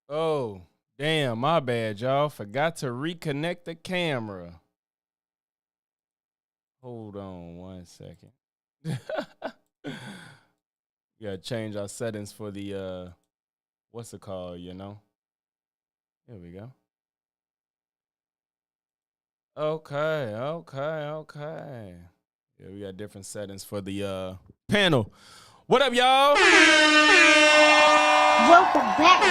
Oh, damn, my bad, y'all. Forgot to reconnect the camera. Hold on 1 second. Gotta change our settings for the what's it called, you know? Here we go. Okay. Yeah, we got different settings for the panel. What up, y'all? Welcome back.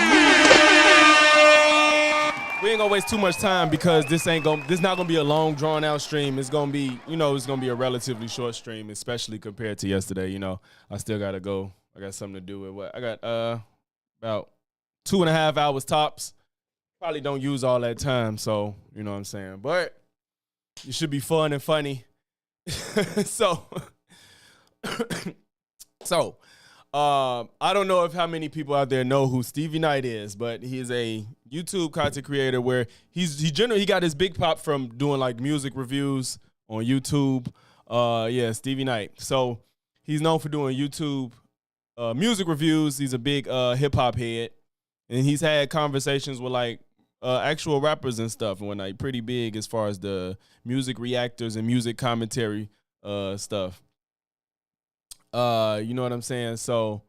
We ain't gonna waste too much time because this not gonna be a long drawn out stream. It's gonna be, it's gonna be a relatively short stream, especially compared to yesterday. I still gotta go. I got something to do with what I got about 2.5 hours tops. Probably don't use all that time, so you know what I'm saying. But it should be fun and funny. So I don't know if how many people out there know who Stevie Knight is, but he is a YouTube content creator where he got his big pop from doing like music reviews on YouTube. Stevie Knight. So he's known for doing YouTube music reviews. He's a big hip hop head, and he's had conversations with like actual rappers and stuff, and like pretty big as far as the music reactors and music commentary stuff. You know what I'm saying? So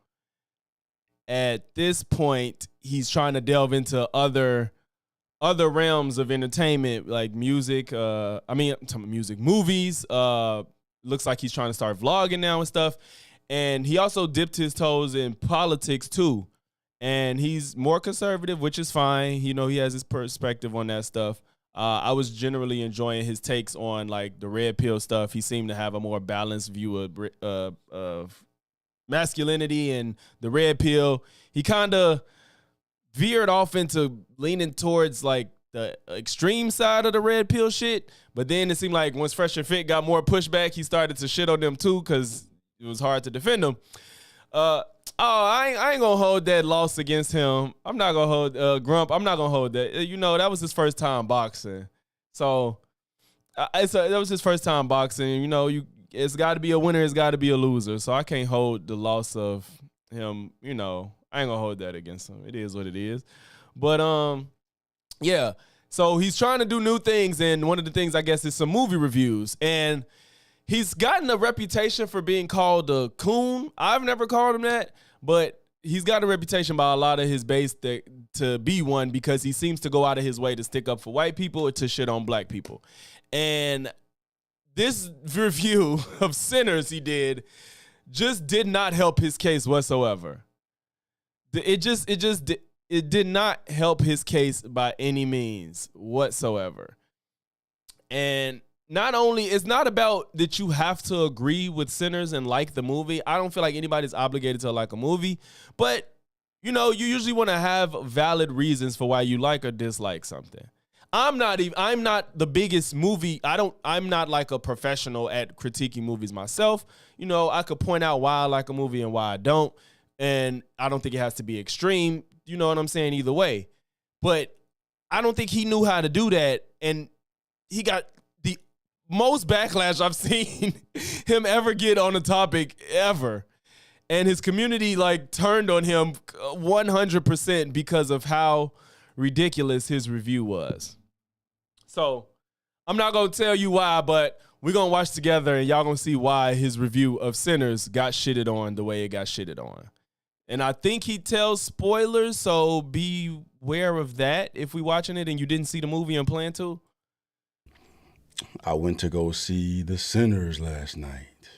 at this point, he's trying to delve into other realms of entertainment, like music. I'm talking about music, movies. Looks like he's trying to start vlogging now and stuff. And he also dipped his toes in politics too. And he's more conservative, which is fine. He has his perspective on that stuff. I was generally enjoying his takes on like the red pill stuff. He seemed to have a more balanced view of masculinity and the red pill. He kind of veered off into leaning towards like the extreme side of the red pill shit. But then it seemed like once Fresh and Fit got more pushback, he started to shit on them too because it was hard to defend them. I ain't gonna hold that loss against him. I'm not gonna hold Grump. I'm not gonna hold that. That was his first time boxing, so that was his first time boxing. It's got to be a winner. It's got to be a loser. So I can't hold the loss of him. I ain't gonna hold that against him. It is what it is. But yeah. So he's trying to do new things, and one of the things I guess is some movie reviews, and he's gotten a reputation for being called a coon. I've never called him that, but he's got a reputation by a lot of his base to be one because he seems to go out of his way to stick up for white people or to shit on black people. And this review of Sinners he did just did not help his case whatsoever. It did not help his case by any means whatsoever. And not only, it's not about that you have to agree with Sinners and like the movie. I don't feel like anybody's obligated to like a movie, but you usually want to have valid reasons for why you like or dislike something. I'm not the biggest movie. I'm not like a professional at critiquing movies myself. I could point out why I like a movie and why I don't. And I don't think it has to be extreme. You know what I'm saying? Either way. But I don't think he knew how to do that. And he got the most backlash I've seen him ever get on a topic ever. And his community like turned on him 100% because of how ridiculous his review was. So I'm not going to tell you why, but we're going to watch together and y'all going to see why his review of Sinners got shitted on the way it got shitted on. And I think he tells spoilers, so be aware of that if we watching it and you didn't see the movie and plan to. I went to go see The Sinners last night.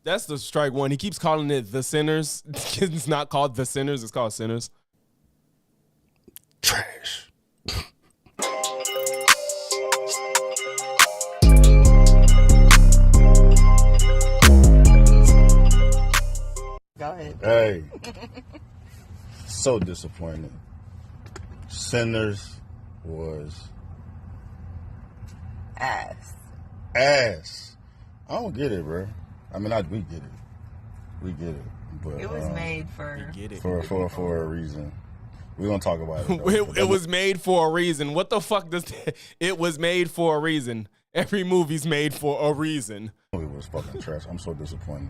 That's the strike one. He keeps calling it The Sinners. It's not called The Sinners. It's called Sinners. Trash. Go ahead. Hey. So disappointed. Sinners was Ass. ass. I don't get it, bro. I mean, we get it. We get it. But It was made for. Get it. for a reason. We're gonna talk about it. It was made for a reason. What the fuck does that? It was made for a reason. Every movie's made for a reason. It was fucking trash. I'm so disappointed.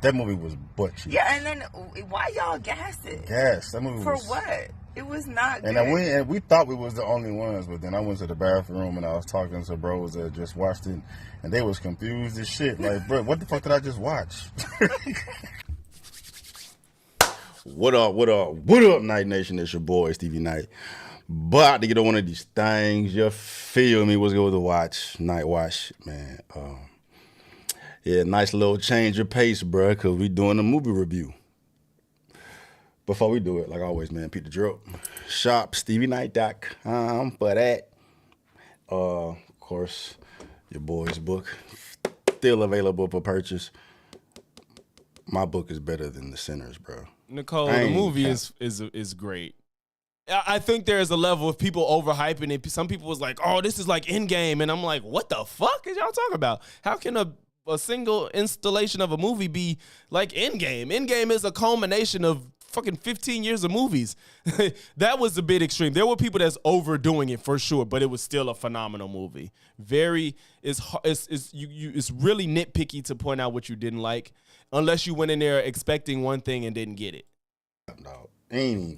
That movie was butt cheeks. Yeah, and then why y'all gassed it? Gas. That movie For was... what? It was not good. And we thought we was the only ones, but then I went to the bathroom and I was talking to bros that just watched it, and they was confused as shit. Like, bro, what the fuck did I just watch? What up, Night Nation? It's your boy, Stevie Knight. About to get on one of these things. You feel me? What's good to watch? Night Watch, man. Yeah, nice little change of pace, bro, because we doing a movie review. Before we do it, like always, man, Pete the Drip. Shop StevieKnight.com for that. Of course, your boy's book. Still available for purchase. My book is better than The Sinners, bro. Nicole, the movie is great. I think there's a level of people overhyping it. Some people was like, oh, this is like Endgame. And I'm like, what the fuck is y'all talking about? How can a single installation of a movie be like Endgame? Endgame is a culmination of fucking 15 years of movies. That was a bit extreme. There were people that's overdoing it for sure, but it was still a phenomenal movie. It's really nitpicky to point out what you didn't like, unless you went in there expecting one thing and didn't get it. No,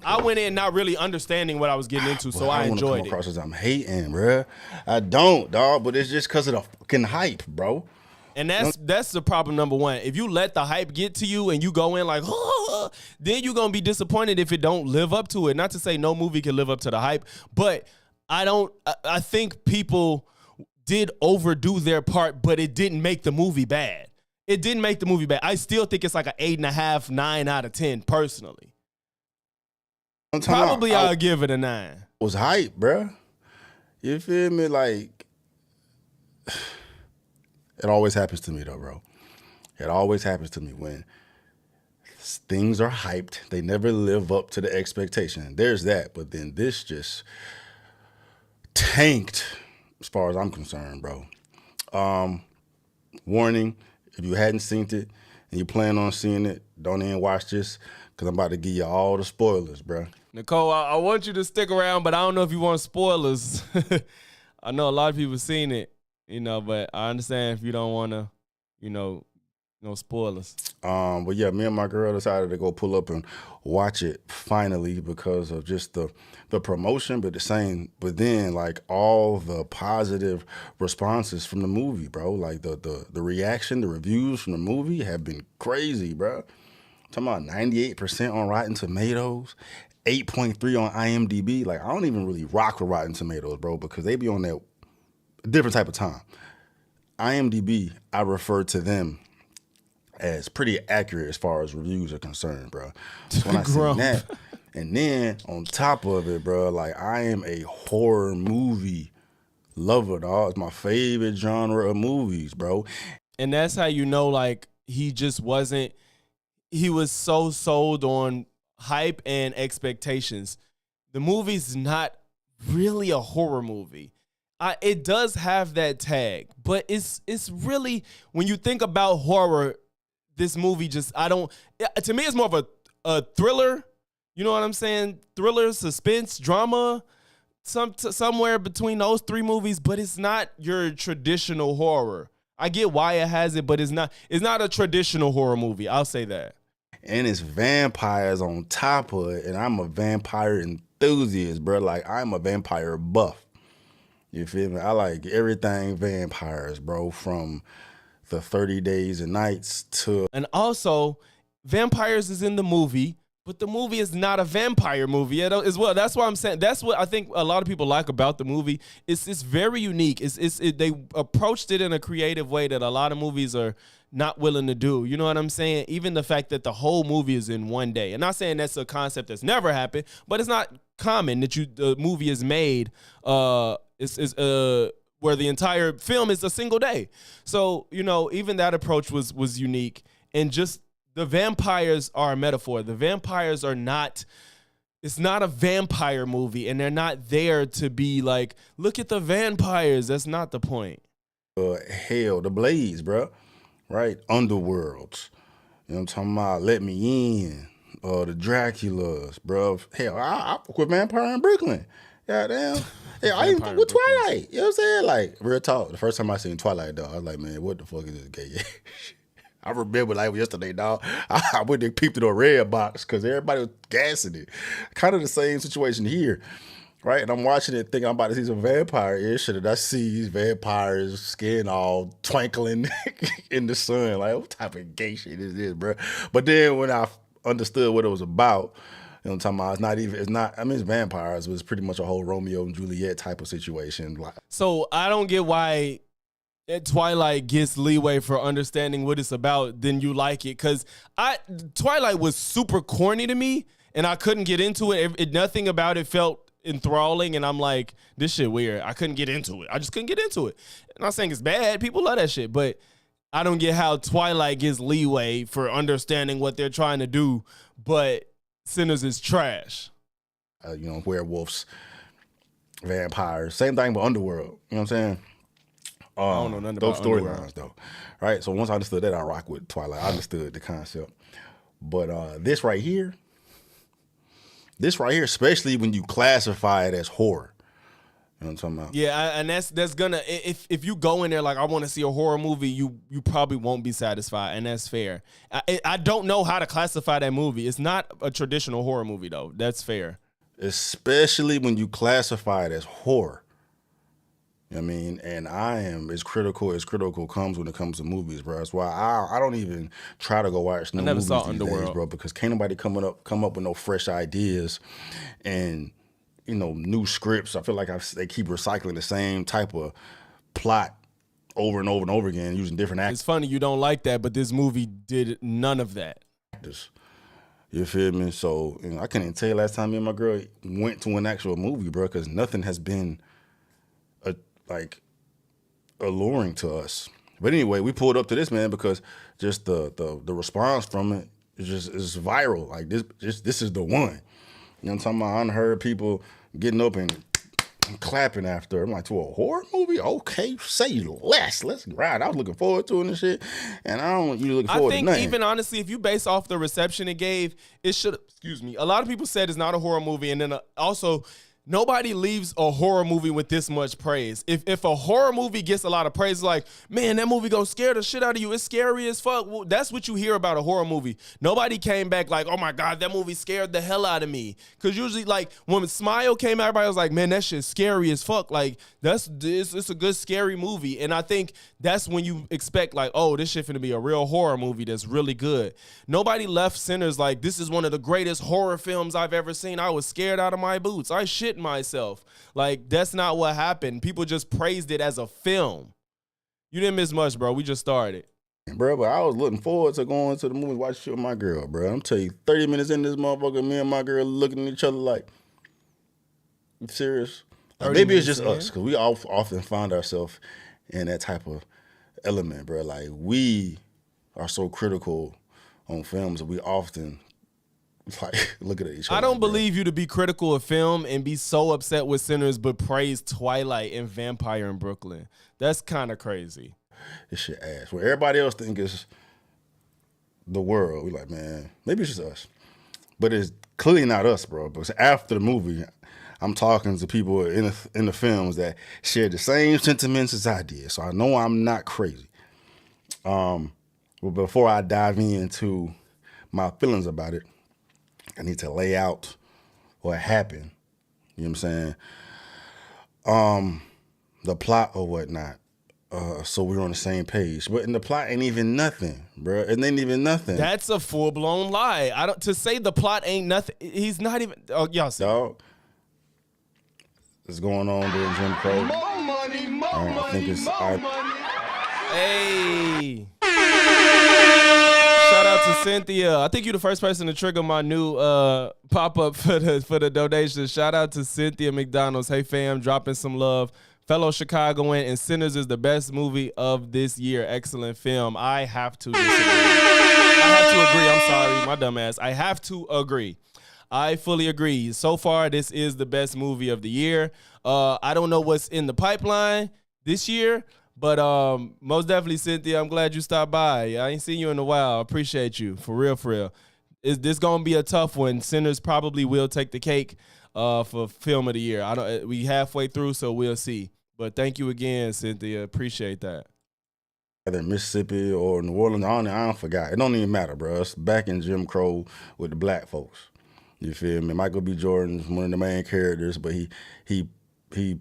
I went in not really understanding what I was getting into, so I enjoyed it. Across as I'm hating, bro. I don't, dog, but it's just because of the fucking hype, bro. And that's the problem number one. If you let the hype get to you and you go in like, oh, then you're going to be disappointed if it don't live up to it. Not to say no movie can live up to the hype, but I think people did overdo their part, but it didn't make the movie bad. It didn't make the movie bad. I still think it's like an 8.5, 9 out of 10 personally. Probably I'll give it a 9. Was hype, bro. You feel me? Like, it always happens to me, though, bro. It always happens to me when things are hyped. They never live up to the expectation. There's that, but then this just tanked as far as I'm concerned, bro. Warning, if you hadn't seen it and you plan on seeing it, don't even watch this because I'm about to give you all the spoilers, bro. Nicole, I want you to stick around, but I don't know if you want spoilers. I know a lot of people seen it. But I understand if you don't want to, no spoilers. But yeah, me and my girl decided to go pull up and watch it finally because of just the promotion, but then like all the positive responses from the movie, bro. Like the reaction, the reviews from the movie have been crazy, bro. I'm talking about 98% on Rotten Tomatoes, 8.3 on IMDb. Like I don't even really rock with Rotten Tomatoes, bro, because they be on that different type of time. IMDb, I refer to them as pretty accurate as far as reviews are concerned, bro. So when I seen that, and then on top of it, bro, like I am a horror movie lover, dog. It's my favorite genre of movies, bro. And that's how you know, like, he was so sold on hype and expectations. The movie's not really a horror movie. It does have that tag, but it's really, when you think about horror, this movie to me it's more of a thriller. You know what I'm saying? Thriller, suspense, drama, somewhere between those three movies, but it's not your traditional horror. I get why it has it, but it's not a traditional horror movie. I'll say that. And it's vampires on top of it, and I'm a vampire enthusiast, bro. Like I'm a vampire buff. You feel me? I like everything vampires, bro, from the 30 Days and Nights to... And also, vampires is in the movie, but the movie is not a vampire movie as well. That's why I'm saying, that's what I think a lot of people like about the movie. It's very unique. They approached it in a creative way that a lot of movies are not willing to do. You know what I'm saying? Even the fact that the whole movie is in one day. I'm not saying that's a concept that's never happened, but it's not common that the movie is made... where the entire film is a single day. So, even that approach was unique. And just the vampires are a metaphor. The vampires are not, it's not a vampire movie, and they're not there to be like, look at the vampires. That's not the point. Hell, the Blades, bro. Right? Underworlds. You know what I'm talking about? Let Me In. The Draculas, bro. Hell, I fuck with Vampire in Brooklyn. Goddamn. Yeah, I even fuck with Twilight. You know what I'm saying? Like, real talk. The first time I seen Twilight, though, I was like, man, what the fuck is this gay? I remember like yesterday, dog. I went and peeped in a red box because everybody was gassing it. Kind of the same situation here, right? And I'm watching it thinking I'm about to see some vampire-ish, and I see these vampires, skin all twinkling in the sun. Like, what type of gay shit is this, bro? But then when I understood what it was about, you know what I'm talking about? I mean, it's vampires, but it's pretty much a whole Romeo and Juliet type of situation. So I don't get why Twilight gets leeway for understanding what it's about, then you like it. Because Twilight was super corny to me, and I couldn't get into it. Nothing about it felt enthralling, and I'm like, this shit weird. I couldn't get into it. I just couldn't get into it. I'm not saying it's bad. People love that shit, but I don't get how Twilight gets leeway for understanding what they're trying to do, but Sinners is trash. Werewolves, vampires, same thing, but underworld. You know what I'm saying? I don't know nothing those about storylines, though. Right? So once I understood that, I rock with Twilight. I understood the concept. But this right here, especially when you classify it as horror. You know what I'm talking about? Yeah, and that's gonna, if you go in there like I want to see a horror movie, you probably won't be satisfied, and that's fair. I don't know how to classify that movie. It's not a traditional horror movie though. That's fair. Especially when you classify it as horror. You know what I mean? And I am as critical comes when it comes to movies, bro. That's why I don't even try to go watch new movies these days, bro, because can't nobody come up with no fresh ideas and new scripts. I feel like they keep recycling the same type of plot over and over and over again using different actors. It's funny you don't like that, but this movie did none of that. You feel me? So I can't even tell you last time me and my girl went to an actual movie, bro, because nothing has been alluring to us. But anyway, we pulled up to this, man, because just the response from it is viral. Like this is the one. You know what I'm talking about? I heard people getting up and clapping after. I'm like, to a horror movie? Okay, say less. Let's ride. I was looking forward to it and shit, and I don't usually look forward to nothing. I think even honestly, if you base off the reception it gave, it should. Excuse me. A lot of people said it's not a horror movie, and then also. Nobody leaves a horror movie with this much praise. If a horror movie gets a lot of praise, like, man, that movie gonna scare the shit out of you. It's scary as fuck. Well, that's what you hear about a horror movie. Nobody came back like, oh my God, that movie scared the hell out of me. Because usually, like, when Smile came out, everybody was like, man, that shit's scary as fuck. Like, it's a good scary movie. And I think that's when you expect, like, oh, this shit finna be a real horror movie that's really good. Nobody left Sinners like, this is one of the greatest horror films I've ever seen. I was scared out of my boots. I shit myself. Like, that's not what happened. People just praised it as a film. You didn't miss much, bro. We just started. Bro, but I was looking forward to going to the movie, watch shit with my girl, bro. I'm telling you, 30 minutes in this motherfucker, me and my girl looking at each other like, you serious? Like, maybe it's just us, because we often find ourselves in that type of element, bro. Like, we are so critical on films that we often look at each other. I don't believe you to be critical of film and be so upset with Sinners but praise Twilight and Vampire in Brooklyn. That's kind of crazy. This shit ass. Where everybody else think it's the world, we like, man, maybe it's just us. But it's clearly not us, bro. Because after the movie, I'm talking to people in the films that share the same sentiments as I did. So I know I'm not crazy. But before I dive into my feelings about it, I need to lay out what happened. You know what I'm saying? The plot or whatnot. So we're on the same page. But in the plot ain't even nothing, bro. It ain't even nothing. That's a full-blown lie. To say the plot ain't nothing, he's not even, y'all see. Dog, what's going on during Jim Crow? More money, more money. Hey. Shout out to Cynthia. I think you're the first person to trigger my new pop-up for the donations. Shout out to Cynthia McDonald's. Hey, fam, dropping some love. Fellow Chicagoan, and Sinners is the best movie of this year. Excellent film. I have to disagree. I have to agree. I'm sorry, my dumb ass. I have to agree. I fully agree. So far, this is the best movie of the year. I don't know what's in the pipeline this year, but most definitely, Cynthia, I'm glad you stopped by. I ain't seen you in a while. I appreciate you. For real, for real. Is this going to be a tough one? Sinners probably will take the cake for film of the year. We halfway through, so we'll see. But thank you again, Cynthia. Appreciate that. either Mississippi or New Orleans. I don't forgot. It don't even matter, bro. It's back in Jim Crow with the black folks. You feel me? Michael B. Jordan's one of the main characters, but he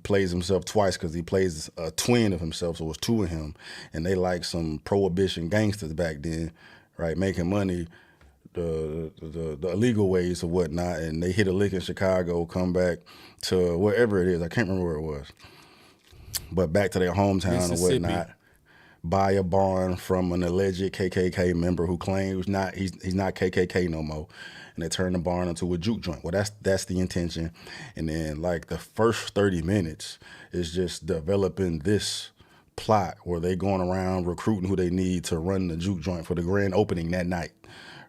plays himself twice because he plays a twin of himself, so it's two of him, and they like some prohibition gangsters back then, right? Making money the illegal ways or whatnot, and they hit a lick in Chicago, come back to wherever it is. I can't remember where it was, but back to their hometown or whatnot. Buy a barn from an alleged KKK member who claims he's not KKK no more, and they turn the barn into a juke joint. Well, that's the intention, and then like the first 30 minutes is just developing this plot where they going around recruiting who they need to run the juke joint for the grand opening that night,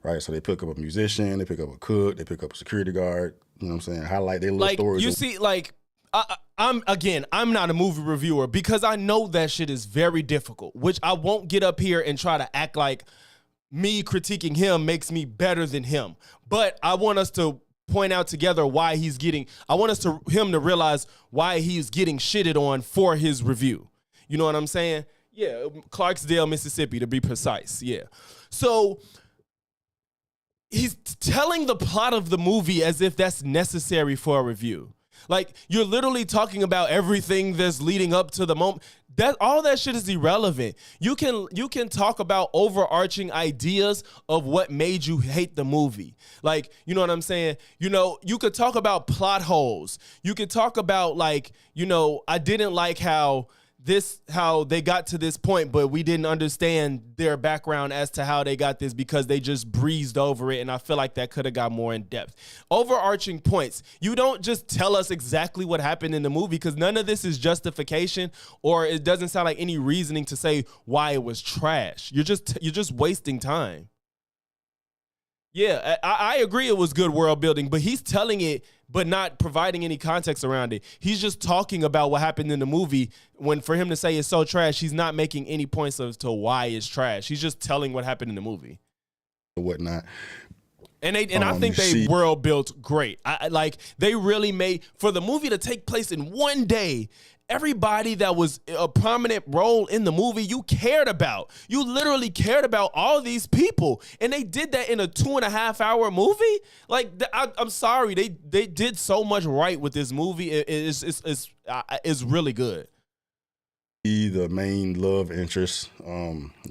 right? So they pick up a musician, they pick up a cook, they pick up a security guard. You know what I'm saying? Highlight their little stories. You see, like. I'm not a movie reviewer because I know that shit is very difficult, which I won't get up here and try to act like me critiquing him makes me better than him. But I want us to point out together why him to realize why he's getting shitted on for his review. You know what I'm saying? Yeah, Clarksdale, Mississippi, to be precise. Yeah. So he's telling the plot of the movie as if that's necessary for a review. Like, you're literally talking about everything that's leading up to the moment. All that shit is irrelevant. You can talk about overarching ideas of what made you hate the movie. Like, you know what I'm saying? You know, you could talk about plot holes. You could talk about, like, you know, I didn't like how they got to this point, but we didn't understand their background as to how they got this because they just breezed over it, and I feel like that could have got more in depth. Overarching points. You don't just tell us exactly what happened in the movie because none of this is justification, or it doesn't sound like any reasoning to say why it was trash. You're just wasting time. Yeah, I agree it was good world building, but he's telling it but not providing any context around it. He's just talking about what happened in the movie when for him to say it's so trash, he's not making any points as to why it's trash. He's just telling what happened in the movie. Whatnot. And I think they world built great. They really made, for the movie to take place in one day, everybody that was a prominent role in the movie you cared about. You literally cared about all these people, and they did that in a 2.5 hour movie. Like, I'm sorry, they did so much right with this movie. It's really good. The main love interest,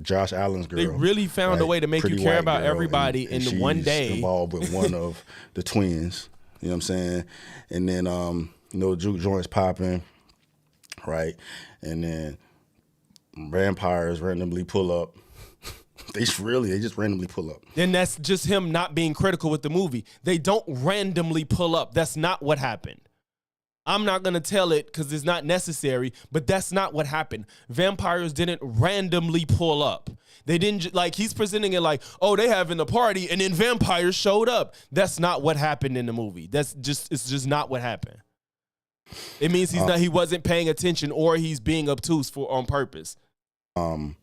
Josh Allen's girl. They really found a way to make you care about everybody in the one day. Involved with one of the twins. You know what I'm saying? And then juke joints popping. Right, and then vampires randomly pull up. They just randomly pull up. And that's just him not being critical with the movie. They don't randomly pull up. That's not what happened. I'm not gonna tell it because it's not necessary, but that's not what happened. Vampires didn't randomly pull up. They didn't, like, he's presenting it like, oh, they having a party and then vampires showed up. That's not what happened in the movie. It's just not what happened. It means he wasn't paying attention, or he's being obtuse on purpose. Like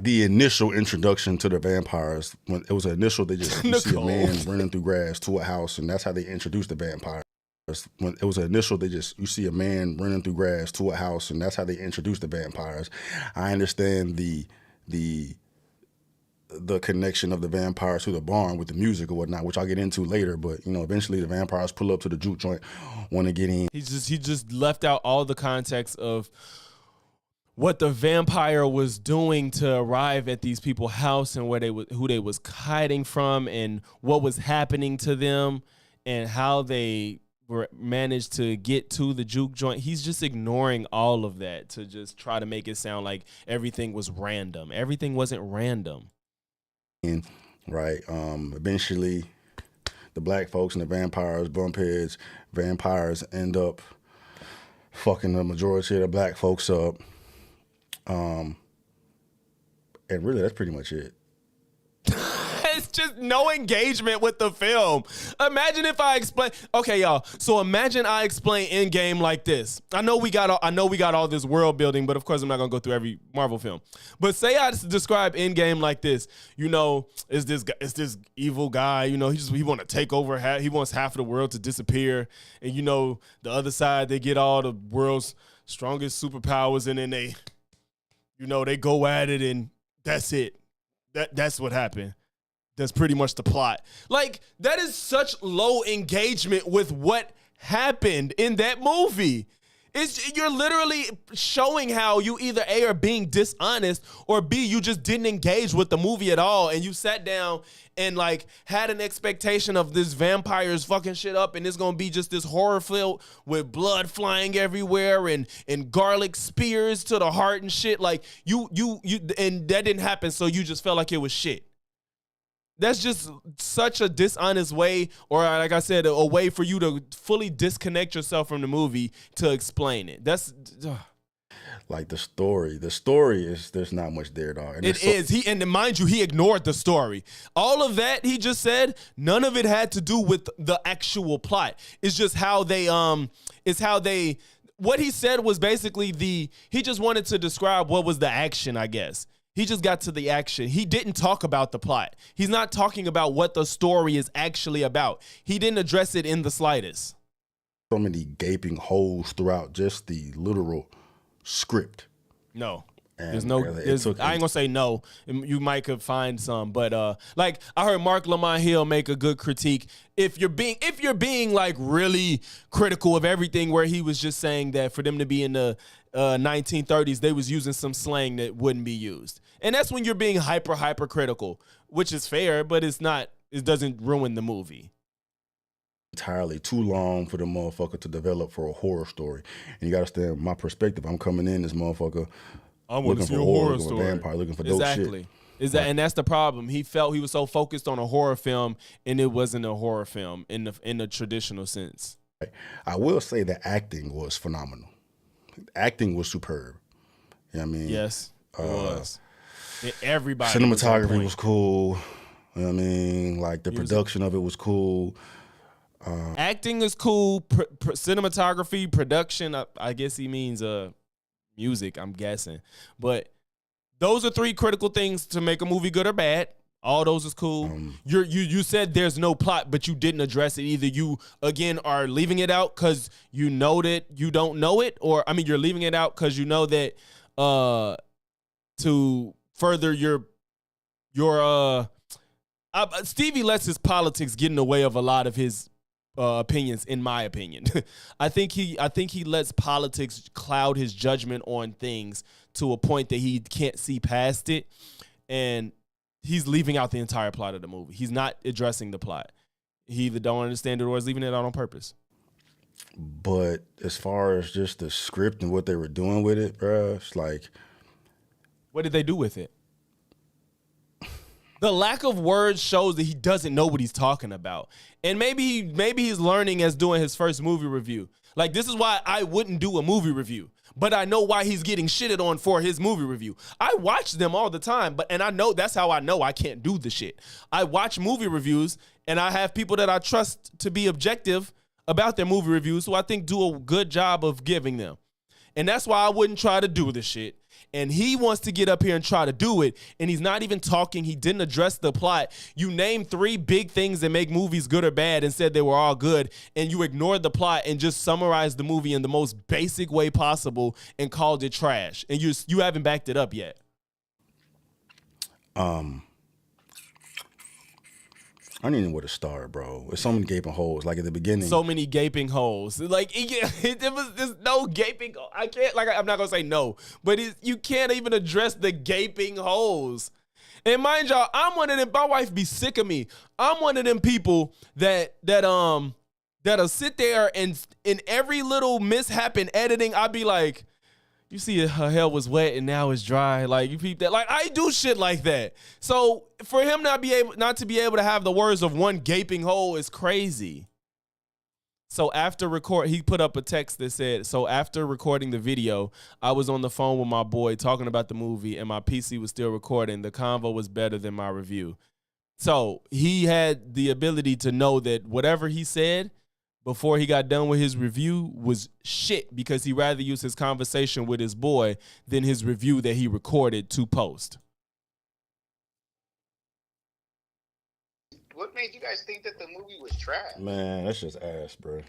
the initial introduction to the vampires, when it was initial, they just you see a man running through grass to a house, and that's how they introduced the vampires. When it was initial, you see a man running through grass to a house, and that's how they introduced the vampires. I understand the connection of the vampires to the barn with the music or whatnot, which I'll get into later. But eventually the vampires pull up to the juke joint, want to get in. He just left out all the context of what the vampire was doing to arrive at these people's house and who they was hiding from and what was happening to them and how they managed to get to the juke joint. He's just ignoring all of that to just try to make it sound like everything was random. Everything wasn't random. Right. Eventually, the black folks and the vampires bump heads. Vampires end up fucking the majority of the black folks up. And really, that's pretty much it. just no engagement with the film. Imagine if I explain. Okay, y'all. So imagine I explain Endgame like this. I know we got all this world building, but of course I'm not gonna go through every Marvel film. But say I describe Endgame like this. You know, is this evil guy? You know, he want to take over. He wants half of the world to disappear, and you know, the other side they get all the world's strongest superpowers, and then they go at it, and that's it. That's what happened. That's pretty much the plot. Like, that is such low engagement with what happened in that movie. You're literally showing how you either A, are being dishonest, or B, you just didn't engage with the movie at all, and you sat down and like had an expectation of this vampires fucking shit up, and it's gonna be just this horror film with blood flying everywhere and garlic spears to the heart and shit. Like you and that didn't happen, so you just felt like it was shit. That's just such a dishonest way, or like I said, a way for you to fully disconnect yourself from the movie to explain it. That's like the story. The story is, there's not much there at all. And and mind you, he ignored the story. All of that he just said, none of it had to do with the actual plot. It's just how they what he said was basically he just wanted to describe what was the action, I guess. He just got to the action. He didn't talk about the plot. He's not talking about what the story is actually about. He didn't address it in the slightest. So many gaping holes throughout just the literal script. No. And I ain't gonna say no. You might could find some, but like I heard Mark Lamont Hill make a good critique. If you're being like really critical of everything, where he was just saying that for them to be in the 1930s, they was using some slang that wouldn't be used, and that's when you're being hyper critical, which is fair, but it's not. It doesn't ruin the movie. Entirely too long for the motherfucker to develop for a horror story, and you gotta understand my perspective. I'm coming in this motherfucker. I'm looking for a horror story. Vampire, looking for dope shit. Exactly. And that's the problem. He felt he was so focused on a horror film, and it wasn't a horror film in the traditional sense. I will say the acting was phenomenal. Acting was superb. You know what I mean? Yes, it was. Everybody. Cinematography was cool. You know what I mean? Like the production of it was cool. Acting is cool. Cinematography, production. I guess he means music, I'm guessing. But those are three critical things to make a movie good or bad. All those is cool. You said there's no plot, but you didn't address it. Either you, again, are leaving it out because you know that you don't know it, or, I mean, you're leaving it out because you know that to further your Stevie lets his politics get in the way of a lot of his opinions, in my opinion. I think he lets politics cloud his judgment on things to a point that he can't see past it, and he's leaving out the entire plot of the movie. He's not addressing the plot. He either don't understand it or is leaving it out on purpose. But as far as just the script and what they were doing with it, bruh, it's like, what did they do with it? The lack of words shows that he doesn't know what he's talking about. And maybe he's learning as doing his first movie review. Like, this is why I wouldn't do a movie review. But I know why he's getting shitted on for his movie review. I watch them all the time, and I know that's how I know I can't do the shit. I watch movie reviews, and I have people that I trust to be objective about their movie reviews, who I think do a good job of giving them. And that's why I wouldn't try to do this shit. And he wants to get up here and try to do it, and he's not even talking. He didn't address the plot. You named three big things that make movies good or bad and said they were all good, and you ignored the plot and just summarized the movie in the most basic way possible and called it trash. And you haven't backed it up yet. I don't even know where to start, bro. There's so many gaping holes. Like at the beginning, so many gaping holes. Like there was just no gaping. I can't. Like, I'm not gonna say no, but you can't even address the gaping holes. And mind y'all, I'm one of them. My wife be sick of me. I'm one of them people that'll sit there and in every little mishap in editing, I'll be like, you see her hair was wet and now it's dry. Like, you peep that. Like, I do shit like that. So for him not to be able to have the words of one gaping hole is crazy. So he put up a text that said, so after recording the video, I was on the phone with my boy talking about the movie and my PC was still recording. The convo was better than my review. So he had the ability to know that whatever he said before he got done with his review was shit, because he rather use his conversation with his boy than his review that he recorded to post. What made you guys think that the movie was trash? Man, that's just ass, bro.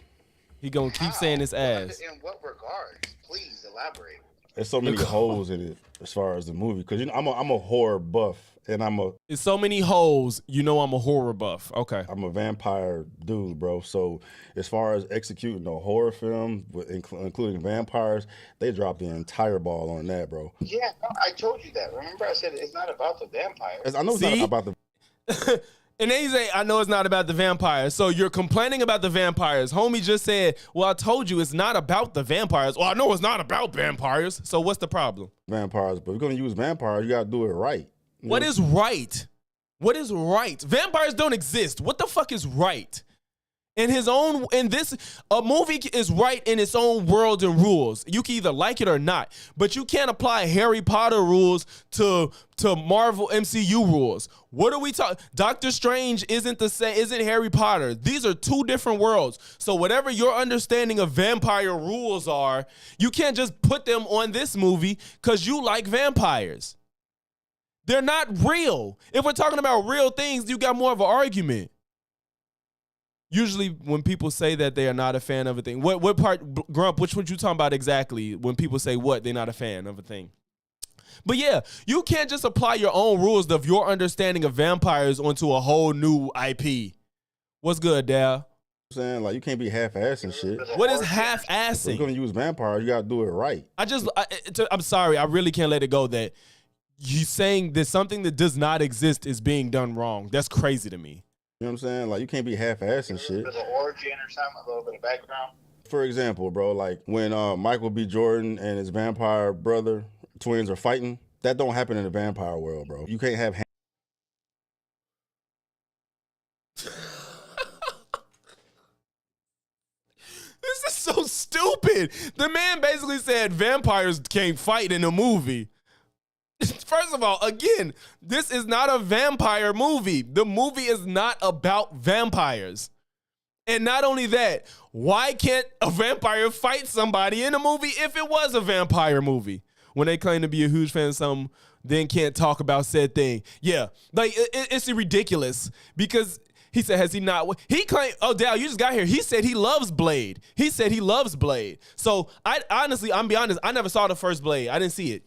He gonna keep saying it's ass. In what regards? Please elaborate. There's so many holes in it as far as the movie, because you know I'm a horror buff, and It's so many holes. You know I'm a horror buff. Okay. I'm a vampire dude, bro. So as far as executing a horror film, including vampires, they dropped the entire ball on that, bro. Yeah, no, I told you that. Remember, I said it's not about the vampires. I know it's not about the. And then you say, I know it's not about the vampires. So you're complaining about the vampires. Homie just said, well, I told you it's not about the vampires. Well, I know it's not about vampires. So what's the problem? Vampires, but if you're going to use vampires, you got to do it right. What is right? What is right? Vampires don't exist. What the fuck is right? A movie is right in its own world and rules. You can either like it or not, but you can't apply Harry Potter rules to Marvel MCU rules. What are we talking? Doctor Strange isn't Harry Potter. These are two different worlds. So whatever your understanding of vampire rules are, you can't just put them on this movie because you like vampires. They're not real. If we're talking about real things, you got more of an argument. Usually when people say that they are not a fan of a thing, what part, Grump, which one you talking about exactly when people say what, they're not a fan of a thing? But yeah, you can't just apply your own rules of your understanding of vampires onto a whole new IP. What's good, Dal? I'm saying, like, you can't be half-assing shit. What is half-assing? If you're going to use vampires, you got to do it right. I'm sorry, I really can't let it go that you saying that something that does not exist is being done wrong. That's crazy to me. You know what I'm saying? Like, you can't be half-assing shit. There's an origin or something, a little bit of background. For example, bro, like when Michael B. Jordan and his vampire brother, twins, are fighting, that don't happen in the vampire world, bro. You can't have This is so stupid. The man basically said vampires can't fight in a movie. First of all, again, this is not a vampire movie. The movie is not about vampires. And not only that, why can't a vampire fight somebody in a movie if it was a vampire movie? When they claim to be a huge fan of something, then can't talk about said thing. Yeah, like it's ridiculous because he said, has he not? He claimed, oh, Dal, you just got here. He said he loves Blade. So I'm be honest, I never saw the first Blade. I didn't see it.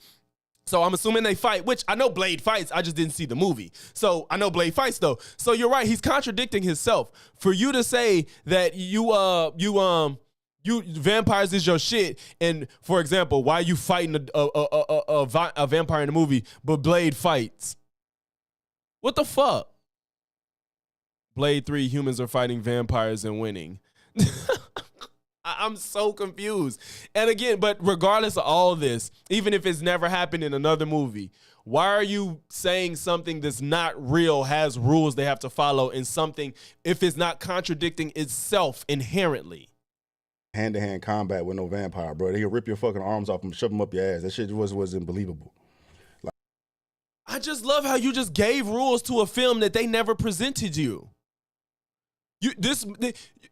So I'm assuming they fight, which I know Blade fights. I just didn't see the movie. So I know Blade fights though. So you're right. He's contradicting himself. For you to say that you vampires is your shit, and for example, why are you fighting a vampire in the movie, but Blade fights? What the fuck? Blade 3, humans are fighting vampires and winning. I'm so confused. And again, but regardless of all this, even if it's never happened in another movie, why are you saying something that's not real has rules they have to follow, and something, if it's not contradicting itself inherently? Hand-to-hand combat with no vampire, bro. He'll rip your fucking arms off and shove them up your ass. That shit wasn't believable. Like, I just love how you just gave rules to a film that they never presented you.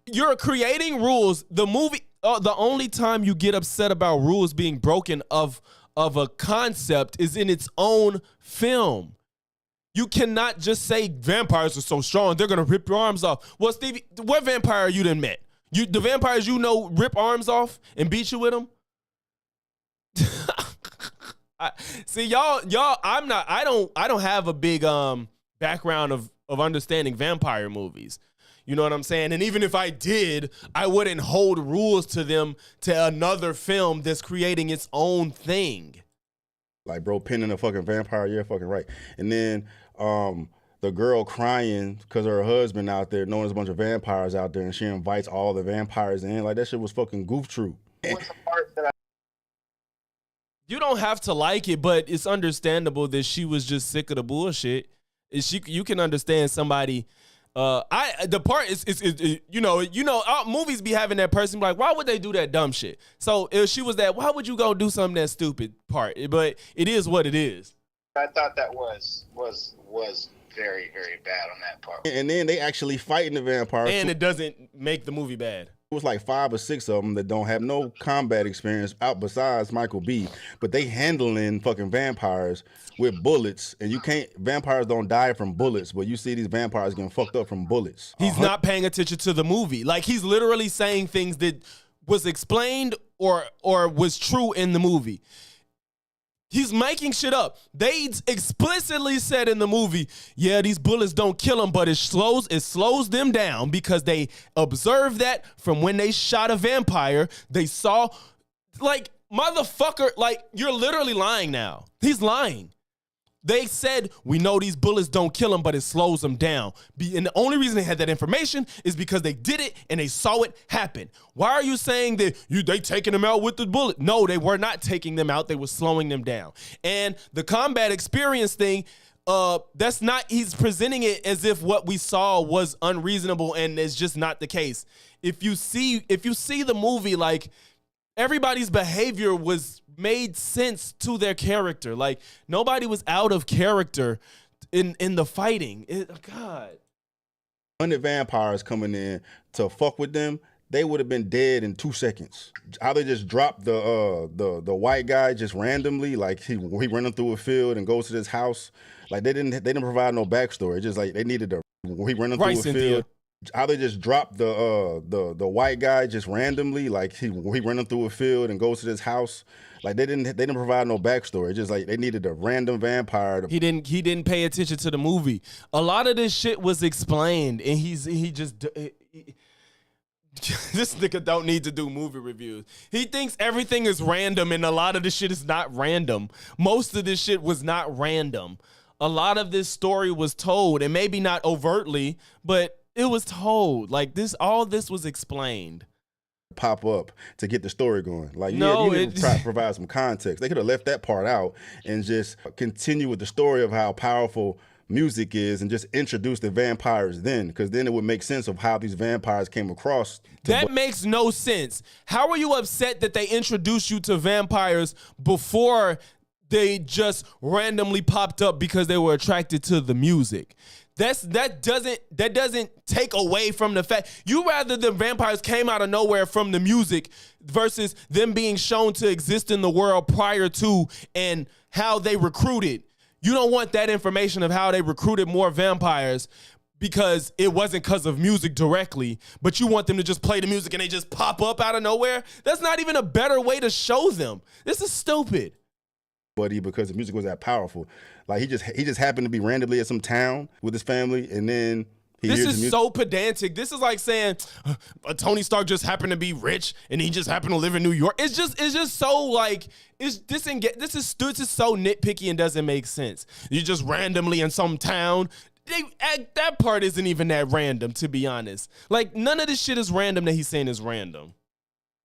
You're creating rules. The movie, the only time you get upset about rules being broken of a concept is in its own film. You cannot just say vampires are so strong, they're gonna rip your arms off. Well, Stevie, what vampire you done met? The vampires you know rip arms off and beat you with them? See, y'all, I don't have a big background of understanding vampire movies. You know what I'm saying? And even if I did, I wouldn't hold rules to them to another film that's creating its own thing. Like, bro, pinning a fucking vampire, yeah, fucking right. And then the girl crying because her husband out there, knowing there's a bunch of vampires out there, and she invites all the vampires in. Like, that shit was fucking goof troop. What's the part that You don't have to like it, but it's understandable that she was just sick of the bullshit. You can understand somebody. The part is movies be having that person like, why would they do that dumb shit? So if she was that, why would you go do something that stupid part? But it is what it is. I thought that was very, very bad on that part. And then they actually fighting the vampires. And it doesn't make the movie bad. It was like 5 or 6 of them that don't have no combat experience out besides Michael B. But they handling fucking vampires with bullets, and you can't. Vampires don't die from bullets, but you see these vampires getting fucked up from bullets. He's not paying attention to the movie. Like, he's literally saying things that was explained or was true in the movie. He's making shit up. They explicitly said in the movie, yeah, these bullets don't kill them, but it slows them down because they observed that from when they shot a vampire. They saw, like, motherfucker, like, you're literally lying now. He's lying. They said, we know these bullets don't kill them, but it slows them down. And the only reason they had that information is because they did it and they saw it happen. Why are you saying that they taking them out with the bullet? No, they were not taking them out. They were slowing them down. And the combat experience thing, that's not, he's presenting it as if what we saw was unreasonable, and it's just not the case. If you see the movie, like, everybody's behavior made sense to their character. Like, nobody was out of character in the fighting. God. 100 vampires coming in to fuck with them, they would have been dead in 2 seconds. How they just dropped the white guy just randomly, like he running through a field and goes to this house. Like, they didn't provide no backstory. Just like they needed he running through a field. How they just dropped the white guy just randomly, like he running through a field and goes to this house. Like, they didn't provide no backstory. Just like they needed a random vampire. He didn't pay attention to the movie. A lot of this shit was explained, and this nigga don't need to do movie reviews. He thinks everything is random, and a lot of this shit is not random. Most of this shit was not random. A lot of this story was told, and maybe not overtly, but it was told. Like, all this was explained. Pop up to get the story going. Like, no, you need to provide some context. They could have left that part out and just continue with the story of how powerful music is and just introduce the vampires then, because then it would make sense of how these vampires came across. That makes no sense. How are you upset that they introduced you to vampires before they just randomly popped up because they were attracted to the music? That doesn't take away from the fact. You rather the vampires came out of nowhere from the music versus them being shown to exist in the world prior to and how they recruited. You don't want that information of how they recruited more vampires because it wasn't because of music directly, but you want them to just play the music and they just pop up out of nowhere. That's not even a better way to show them. This is stupid. Because the music was that powerful. Like, he just happened to be randomly at some town with his family, and then this is so pedantic. This is like saying Tony Stark just happened to be rich and he just happened to live in New York. It's just so like this is so nitpicky and doesn't make sense. You just randomly in some town. That part isn't even that random, to be honest. Like, none of this shit is random that he's saying is random.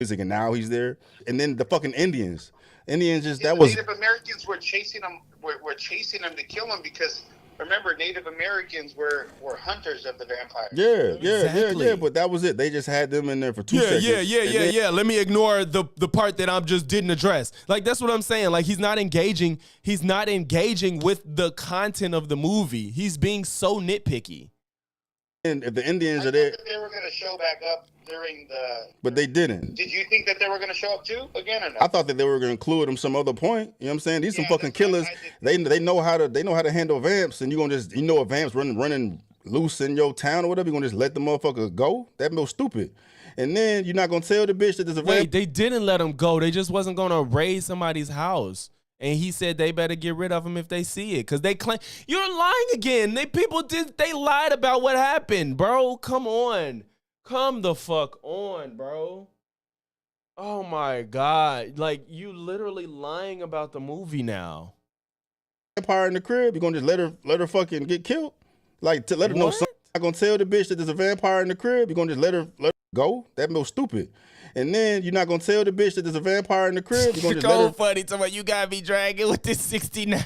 And now he's there, and then the fucking Indians just Native Americans were chasing him. Were chasing him to kill him because, remember, Native Americans were hunters of the vampires. Yeah. But that was it. They just had them in there for 2 seconds. Yeah. Let me ignore the part that I just didn't address. Like, that's what I'm saying. Like, he's not engaging with the content of the movie. He's being so nitpicky. And if the Indians are there, they were going to show back up during but they didn't. Did you think that they were going to show up too again or no? I thought that they were going to include them some other point. You know what I'm saying? These some fucking killers. They know how to handle vamps, and you gonna just a vamp's running loose in your town or whatever. You gonna just let the motherfucker go? That was stupid. And then you're not gonna tell the bitch that there's a vamp. Wait, they didn't let him go. They just wasn't gonna raid somebody's house. And he said they better get rid of him if they see it. Because they claim, you're lying again. They lied about what happened, bro. Come on. Come the fuck on, bro. Oh my God. Like, you literally lying about the movie now. Vampire in the crib, you gonna just let her fucking get killed? Like, let her know something. You're not gonna tell the bitch that there's a vampire in the crib. You're gonna just let her go? That was stupid. And then you're not gonna tell the bitch that there's a vampire in the crib. You're gonna just let her funny. Talking about you gotta be dragging with this 69.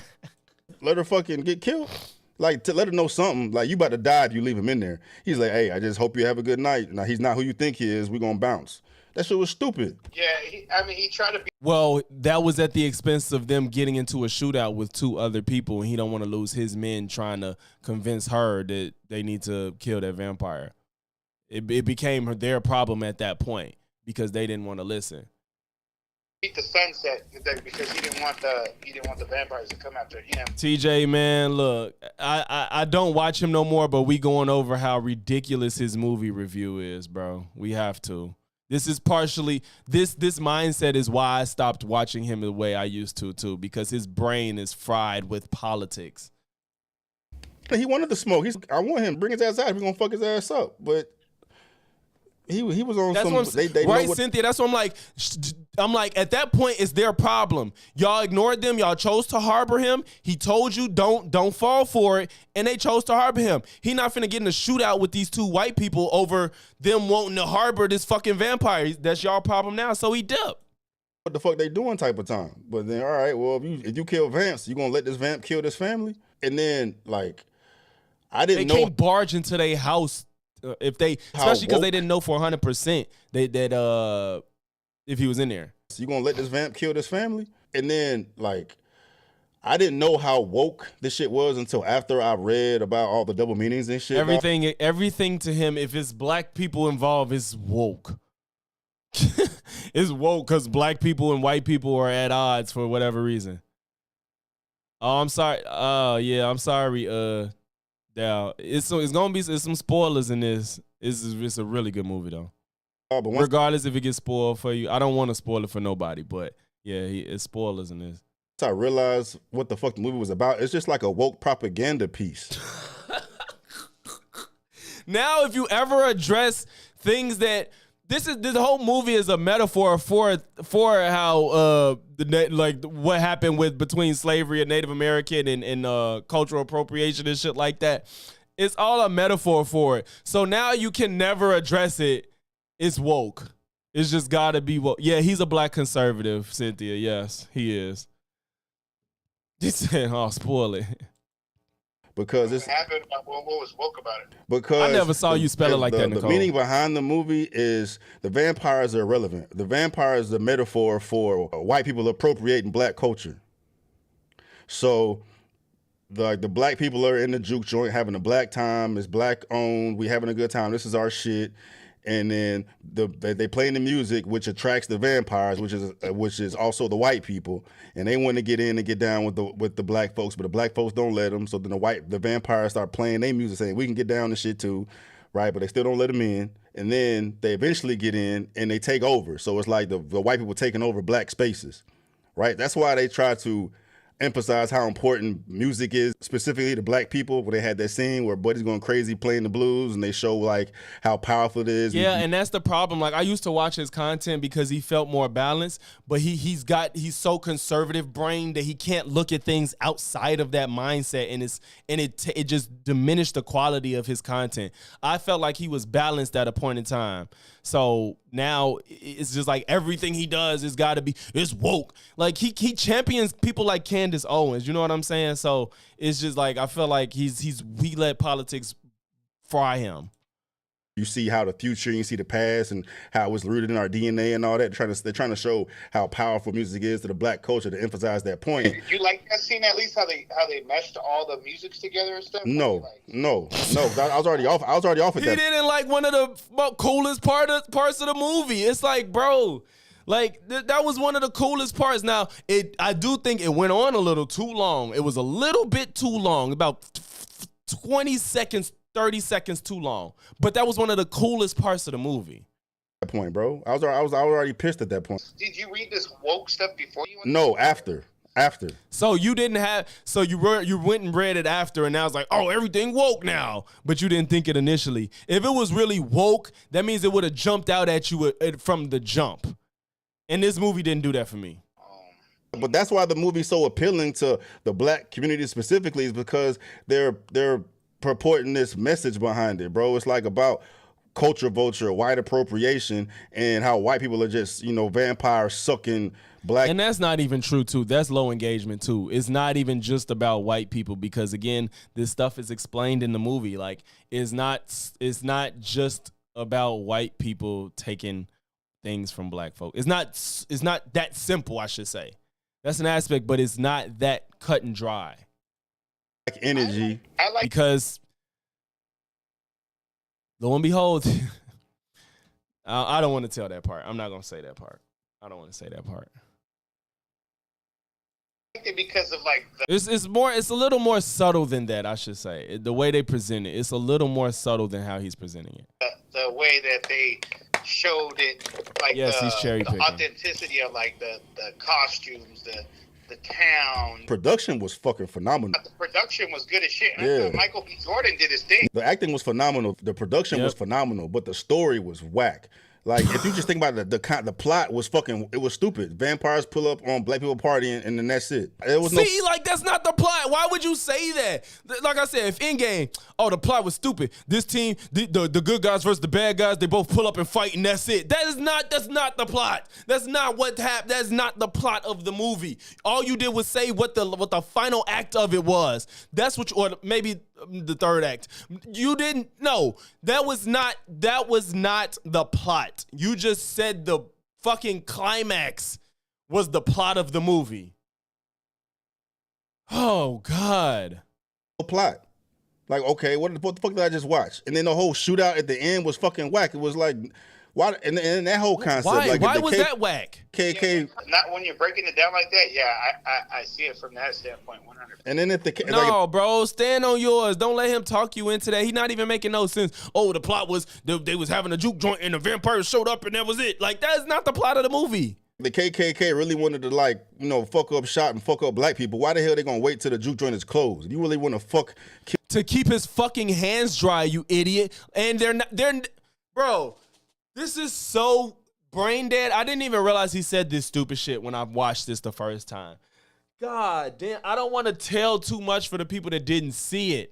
Let her fucking get killed. Like, to let him know something, like, you about to die if you leave him in there. He's like, hey, I just hope you have a good night. Now, he's not who you think he is. We're going to bounce. That shit was stupid. Yeah, he tried to be. Well, that was at the expense of them getting into a shootout with 2 other people, and he don't want to lose his men trying to convince her that they need to kill that vampire. It became their problem at that point because they didn't want to listen. The sunset because he didn't want the vampires to come after him. TJ, man, look, I don't watch him no more, but we going over how ridiculous his movie review is, bro. We have to. This is partially this mindset is why I stopped watching him the way I used to too, because his brain is fried with politics. He wanted to smoke. I want him bring his ass out. We're gonna fuck his ass up, but. He was on that's some. They right, know Cynthia. That's what I'm like. At that point, it's their problem. Y'all ignored them. Y'all chose to harbor him. He told you don't fall for it, and they chose to harbor him. He not finna get in a shootout with these 2 white people over them wanting to harbor this fucking vampire. That's y'all problem now. So he dipped. What the fuck they doing type of time. But then, all right, well, if you kill Vance, you gonna let this vamp kill this family? And then, like, I didn't know. They can't barge into their house. If they, especially because they didn't know for 100% that if he was in there. So you gonna let this vamp kill this family? And then, like, I didn't know how woke this shit was until after I read about all the double meanings and shit. Everything to him, if it's black people involved, is woke. It's woke because black people and white people are at odds for whatever reason. Oh, I'm sorry. Yeah, I'm sorry. Yeah, it's gonna be some spoilers in this. It's a really good movie though. But regardless if it gets spoiled for you, I don't want to spoil it for nobody. But yeah, it's spoilers in this. I realized what the fuck the movie was about. It's just like a woke propaganda piece. Now, if you ever address things that this whole movie is a metaphor for how what happened between slavery and Native American and cultural appropriation and shit like that. It's all a metaphor for it. So now you can never address it. It's woke. It's just gotta be woke. Yeah, he's a black conservative, Cynthia. Yes, he is. He said, "Oh, spoil it." Because it's what was woke about it. Because I never saw you spell it like that, Nicole. The meaning behind the movie is the vampires are irrelevant. The vampire is the metaphor for white people appropriating black culture. So the black people are in the juke joint having a black time. It's black owned. We having a good time. This is our shit. And then they playing the music, which attracts the vampires, which is also the white people, and they want to get in and get down with the black folks, but the black folks don't let them. So then the vampires start playing their music, saying we can get down and shit too, right? But they still don't let them in. And then they eventually get in and they take over. So it's like the white people taking over black spaces, right? That's why they try to emphasize how important music is, specifically to black people, where they had that scene where Buddy's going crazy playing the blues, and they show like how powerful it is. Yeah, and that's the problem. Like, I used to watch his content because he felt more balanced, but he's so conservative brained that he can't look at things outside of that mindset, and it just diminished the quality of his content. I felt like he was balanced at a point in time. So now it's just like everything he does has got to be, it's woke. Like he champions people like Candace Owens. You know what I'm saying? So it's just like, I feel like he let politics fry him. You see how the future, you see the past, and how it was rooted in our DNA and all that. They're trying to show how powerful music is to the black culture to emphasize that point. Did you like that scene at least, how they meshed all the musics together and stuff? No. I was already off. I was already off at that. He didn't like one of the coolest parts of the movie. It's like, bro, like that was one of the coolest parts. Now, I do think it went on a little too long. It was a little bit too long, about 20 seconds. 30 seconds too long, but that was one of the coolest parts of the movie. That point, bro. I was already pissed at that point. Did you read this woke stuff before you went? No, after. So you didn't have. So you went and read it after, and now it's like, oh, everything woke now. But you didn't think it initially. If it was really woke, that means it would have jumped out at you from the jump. And this movie didn't do that for me. But that's why the movie's so appealing to the black community specifically, is because they're purporting this message behind it, bro. It's like about culture vulture, white appropriation, and how white people are just, vampires sucking black. And that's not even true, too. That's low engagement, too. It's not even just about white people because, again, this stuff is explained in the movie. Like, it's not just about white people taking things from black folk. It's not that simple, I should say. That's an aspect, but it's not that cut and dry. Black energy. I like Because lo and behold, I don't want to tell that part. I'm not going to say that part. I don't want to say that part. it because of like It's a little more subtle than that, I should say. The way they present it, it's a little more subtle than how he's presenting it. the way that they showed it, like Yes, he's cherry the picking. authenticity of like the costumes, the town. Production was fucking phenomenal. The production was good as shit. I Yeah. thought Michael B. Jordan did his thing. The acting was phenomenal. The production was phenomenal, but the story was whack. Like, if you just think about it, the plot was it was stupid. Vampires pull up on black people partying, and then that's it. It was That's not the plot. Why would you say that? Like I said, if in game, the plot was stupid. This team, the good guys versus the bad guys, they both pull up and fight, and that's it. That's not the plot. That's not what happened. That's not the plot of the movie. All you did was say what the final act of it was. That's what, or maybe the third act. You didn't know. That was not the plot. You just said the fucking climax was the plot of the movie. Oh God. plot. Like, okay, what the fuck did I just watch? And then the whole shootout at the end was fucking whack. It was like, why? And that whole concept. Why? Like, Why was that whack? KK. Not when you're breaking it down like that. Yeah, I see it from that standpoint, 100%. And then if the No, bro, stand on yours. Don't let him talk you into that. He's not even making no sense. Oh, the plot was they was having a juke joint and the vampires showed up and that was it. Like, that is not the plot of the movie. the KKK really wanted to fuck up shop and fuck up black people, why the hell they gonna wait till the juke joint is closed? If you really want to To keep his fucking hands dry, you idiot. And bro, this is so brain dead. I didn't even realize he said this stupid shit when I watched this the first time. God damn, I don't want to tell too much for the people that didn't see it.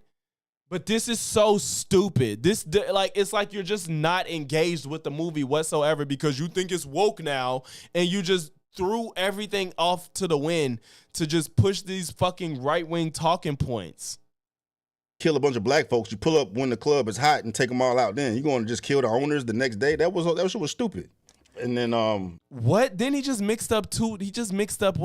But this is so stupid. It's like you're just not engaged with the movie whatsoever because you think it's woke now and you just threw everything off to the wind to just push these fucking right-wing talking points. kill a bunch of black folks, you pull up when the club is hot and take them all out, then you're going to just kill the owners the next day? That shit was stupid. And then what? Then he just mixed up what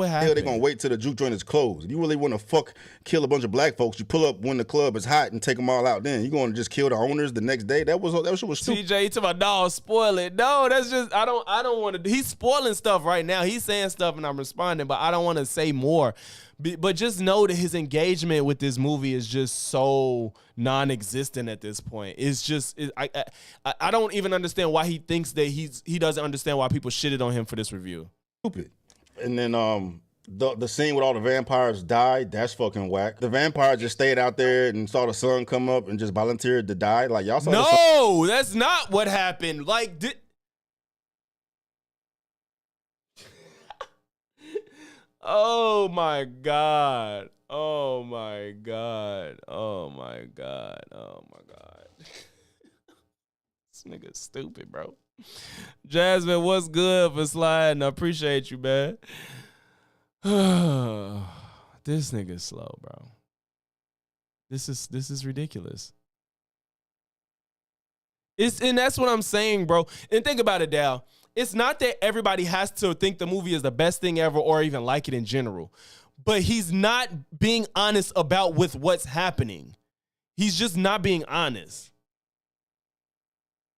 happened. hell, they gonna wait till the juke joint is closed. If you really want to kill a bunch of black folks, you pull up when the club is hot and take them all out, then you're going to just kill the owners the next day? That shit was stupid. TJ, you talking about, no, spoil it. No, that's just, I don't want to. He's spoiling stuff right now. He's saying stuff and I'm responding, but I don't want to say more. But just know that his engagement with this movie is just so non-existent at this point. It's just, I don't even understand why he thinks that he doesn't understand why people shitted on him for this review. Stupid. And then the scene with all the vampires died, that's fucking whack. The vampire just stayed out there and saw the sun come up and just volunteered to die. Like, y'all saw No, that's not what happened. Like, oh my God. Oh my God. Oh my God. Oh my God. This nigga's stupid, bro. Jasmine, what's good for sliding? I appreciate you, man. This nigga's slow, bro. This is ridiculous. And that's what I'm saying, bro. And think about it, Dal. It's not that everybody has to think the movie is the best thing ever or even like it in general. But he's not being honest about with what's happening. He's just not being honest.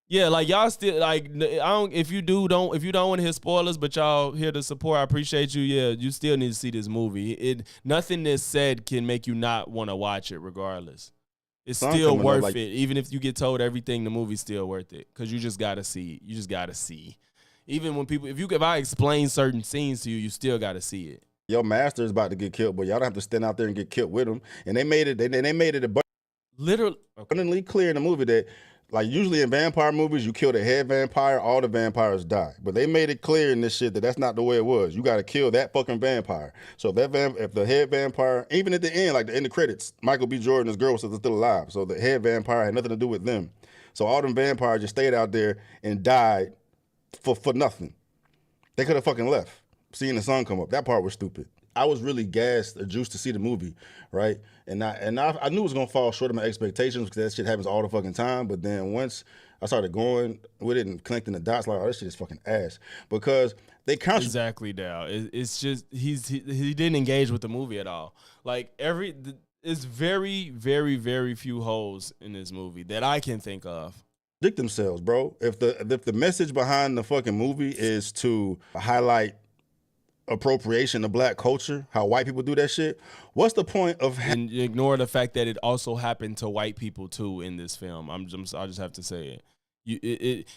Yeah, like y'all still like if you don't want to hear spoilers, but y'all here to support, I appreciate you. Yeah, you still need to see this movie. Nothing that's said can make you not want to watch it regardless. It's still worth it. Even if you get told everything, the movie's still worth it. Cause you just gotta see. You just gotta see. Even when if I explain certain scenes to you, you still gotta see it. Your master is about to get killed, but y'all don't have to stand out there and get killed with him. And they made it abundantly clear in the movie that, like, usually in vampire movies, you kill the head vampire, all the vampires die. But they made it clear in this shit that that's not the way it was. You got to kill that fucking vampire. So if the head vampire, even at the end, like the end of credits, Michael B. Jordan and his girl was still alive. So the head vampire had nothing to do with them. So all them vampires just stayed out there and died for nothing. They could have fucking left, seeing the sun come up. That part was stupid. I was really gassed or juiced to see the movie, right? And I knew it was gonna fall short of my expectations because that shit happens all the fucking time. But then once I started going with it and connecting the dots, like, oh, this shit is fucking ass. Because they exactly, Dow. It's just he didn't engage with the movie at all. Like it's very, very, very few holes in this movie that I can think of. Dick themselves, bro. If the message behind the fucking movie is to highlight appropriation of black culture, how white people do that shit, what's the point of and ignore the fact that it also happened to white people too in this film. I just have to say it. It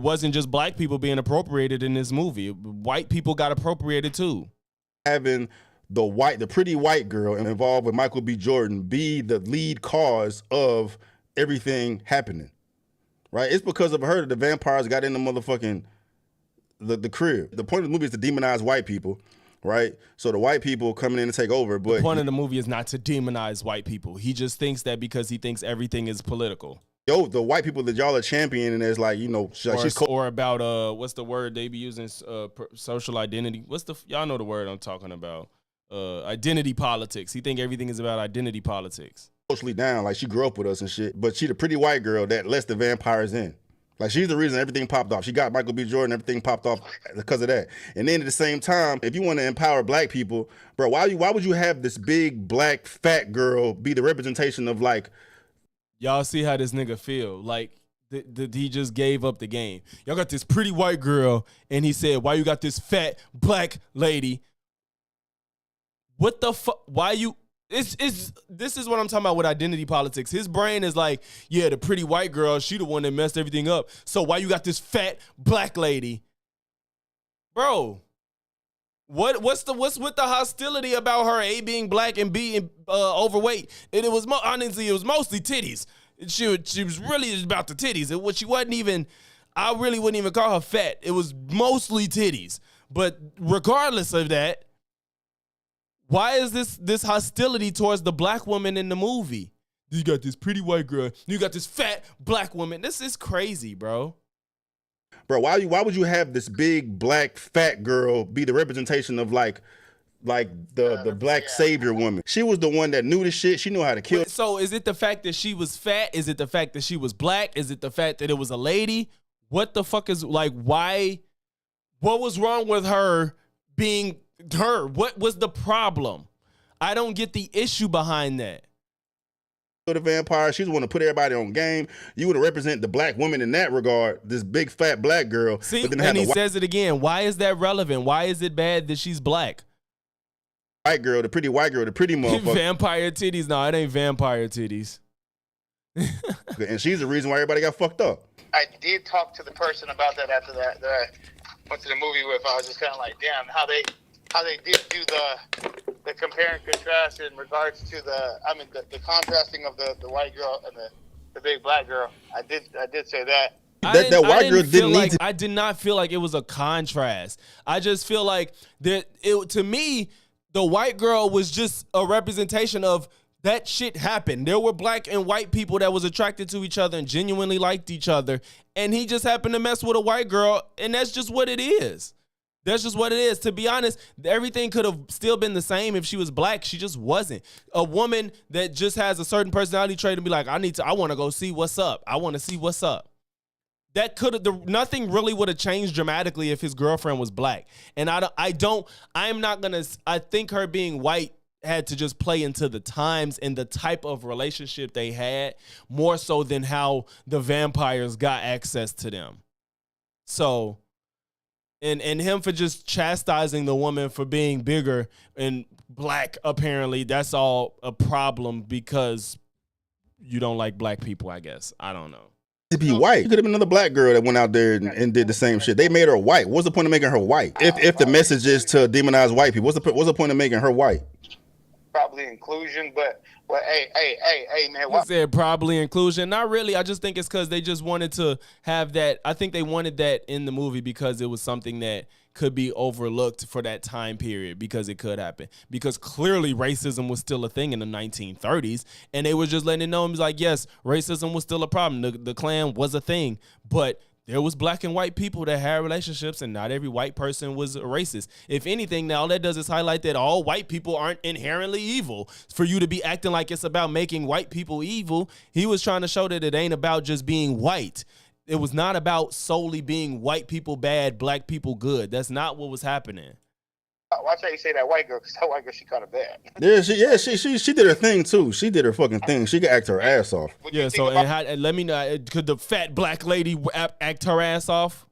wasn't just black people being appropriated in this movie. White people got appropriated too. Having the pretty white girl involved with Michael B. Jordan be the lead cause of everything happening, right? It's because of her that the vampires got in the motherfucking the crib. The point of the movie is to demonize white people, right? So the white people coming in to take over. But the point of the movie is not to demonize white people. He just thinks that because he thinks everything is political. Yo, the white people that y'all are championing is like, or about what's the word they be using? Social identity. Y'all know the word I'm talking about? Identity politics. He think everything is about identity politics. Socially down, like she grew up with us and shit, but she the pretty white girl that lets the vampires in. Like, she's the reason everything popped off. She got Michael B. Jordan, everything popped off because of that. And then at the same time, if you want to empower black people, bro, why would you have this big black fat girl be the representation of, like, y'all see how this nigga feel? Like, he just gave up the game. Y'all got this pretty white girl, and he said, why you got this fat black lady? What the fuck? Why you... This is what I'm talking about with identity politics. His brain is like, yeah, the pretty white girl, she the one that messed everything up. So why you got this fat black lady? Bro, what's with the hostility about her A being black and B overweight? And it was honestly, it was mostly titties. She was really just about the titties. She wasn't even, I really wouldn't even call her fat. It was mostly titties. But regardless of that, why is this hostility towards the black woman in the movie? You got this pretty white girl. You got this fat black woman. This is crazy, bro. Bro, why would you have this big black fat girl be the representation of like the black savior woman? She was the one that knew the shit. She knew how to kill. So is it the fact that she was fat? Is it the fact that she was black? Is it the fact that it was a lady? What the fuck is, like, why? What was wrong with her being her? What was the problem? I don't get the issue behind that. The vampire, she's the one to put everybody on game. You would represent the black woman in that regard, this big fat black girl. See, but then and he says it again. Why is that relevant? Why is it bad that she's black? White girl, the pretty white girl, the pretty motherfucker. Vampire titties. No, it ain't vampire titties. And she's the reason why everybody got fucked up. I did talk to the person about that after that I went to the movie with. I was just kind of like, damn, how they did do the compare and contrast in regards to the contrasting of the white girl and the big black girl. I did say that. That white girl didn't need to. I did not feel like it was a contrast. I just feel like to me, the white girl was just a representation of that shit happened. There were black and white people that was attracted to each other and genuinely liked each other. And he just happened to mess with a white girl. And that's just what it is. That's just what it is. To be honest, everything could have still been the same if she was black. She just wasn't. A woman that just has a certain personality trait and be like, I want to go see what's up. I want to see what's up. That nothing really would have changed dramatically if his girlfriend was black. And I think her being white had to just play into the times and the type of relationship they had more so than how the vampires got access to them. So, and him for just chastising the woman for being bigger and black, apparently, that's all a problem because you don't like black people, I guess. I don't know. To be white. It could have been another black girl that went out there and did the same shit. They made her white. What's the point of making her white? If the message is to demonize white people, what's the point of making her white? probably inclusion, but hey, man. You said probably inclusion. Not really. I just think it's because they just wanted to have that. I think they wanted that in the movie because it was something that could be overlooked for that time period because it could happen. Because clearly racism was still a thing in the 1930s, and they were just letting it know. It was like, yes, racism was still a problem. The Klan was a thing, but there was black and white people that had relationships, and not every white person was a racist. If anything, now all that does is highlight that all white people aren't inherently evil. For you to be acting like it's about making white people evil, he was trying to show that it ain't about just being white. It was not about solely being white people bad, black people good. That's not what was happening. Watch how you say that white girl, because that white girl, she kind of bad. She did her thing too. She did her fucking thing. She could act her ass off. Yeah, so and let me know, could the fat black lady act her ass off?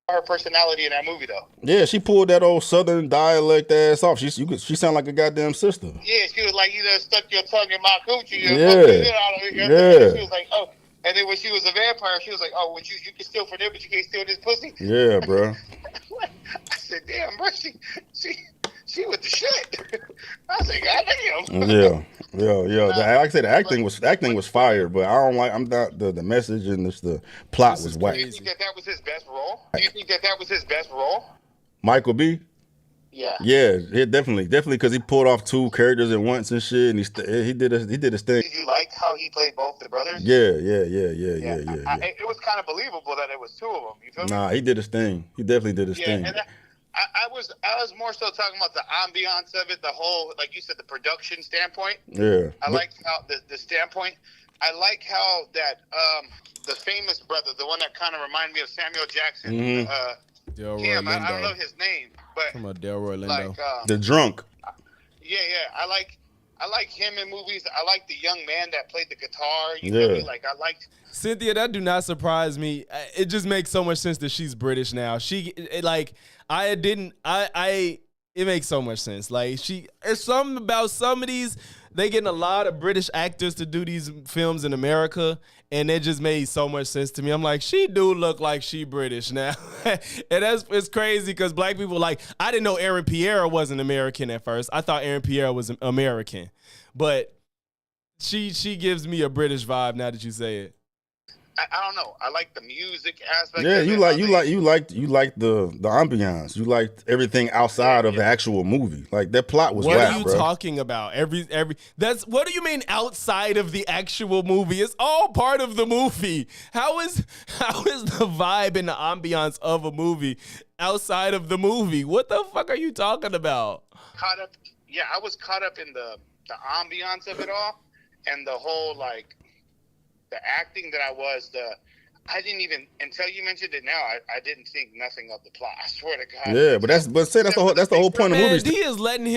Her personality in that movie, though. Yeah, she pulled that old southern dialect ass off. She sound like a goddamn sister. Yeah, she was like, you done stuck your tongue in my coochie. Yeah. She was like, oh. And then when she was a vampire, she was like, oh, well, you can steal from them, but you can't steal this pussy? Yeah, bro. I said, damn, bro, she with the shit. I said, goddamn. Yeah. Like I said, the acting was fire, but I'm not the message and the plot was whack. Do you think that was his best role? Do you think that was his best role? Michael B? Yeah, definitely, because he pulled off two characters at once and shit, and he did his thing. Did you like how he played both the brothers? Yeah. It was kind of believable that it was two of them. You feel me? Nah, he did his thing. He definitely did his thing. And I was more so talking about the ambiance of it, the whole, like you said, the production standpoint. Yeah. I like how the standpoint. I like how that the famous brother, the one that kind of reminded me of Samuel Jackson. Mm-hmm. Delroy Lindo. I don't know his name, but from a Delroy Lindo. like the drunk. Yeah. I like him in movies. I like the young man that played the guitar. You feel me? Like I liked Cynthia. That do not surprise me. It just makes so much sense that she's British now. It makes so much sense. Like it's something about some of these. They getting a lot of British actors to do these films in America, and it just made so much sense to me. I'm like, she do look like she British now. And it's crazy because black people, like, I didn't know Aaron Pierre wasn't American at first. I thought Aaron Pierre was American. But she gives me a British vibe now that you say it. I don't know. I like the music aspect. Yeah, you like the ambiance. You liked everything outside of the actual movie. Like that plot was whack, whack, What are you bro. talking about? What do you mean outside of the actual movie? It's all part of the movie. How is the vibe and the ambiance of a movie outside of the movie? What the fuck are you talking about? I was caught up in the ambiance of it all and the whole like the acting that I didn't even, until you mentioned it now, I didn't think nothing of the plot. I swear to God. Yeah, but that's the whole point of movies. He is letting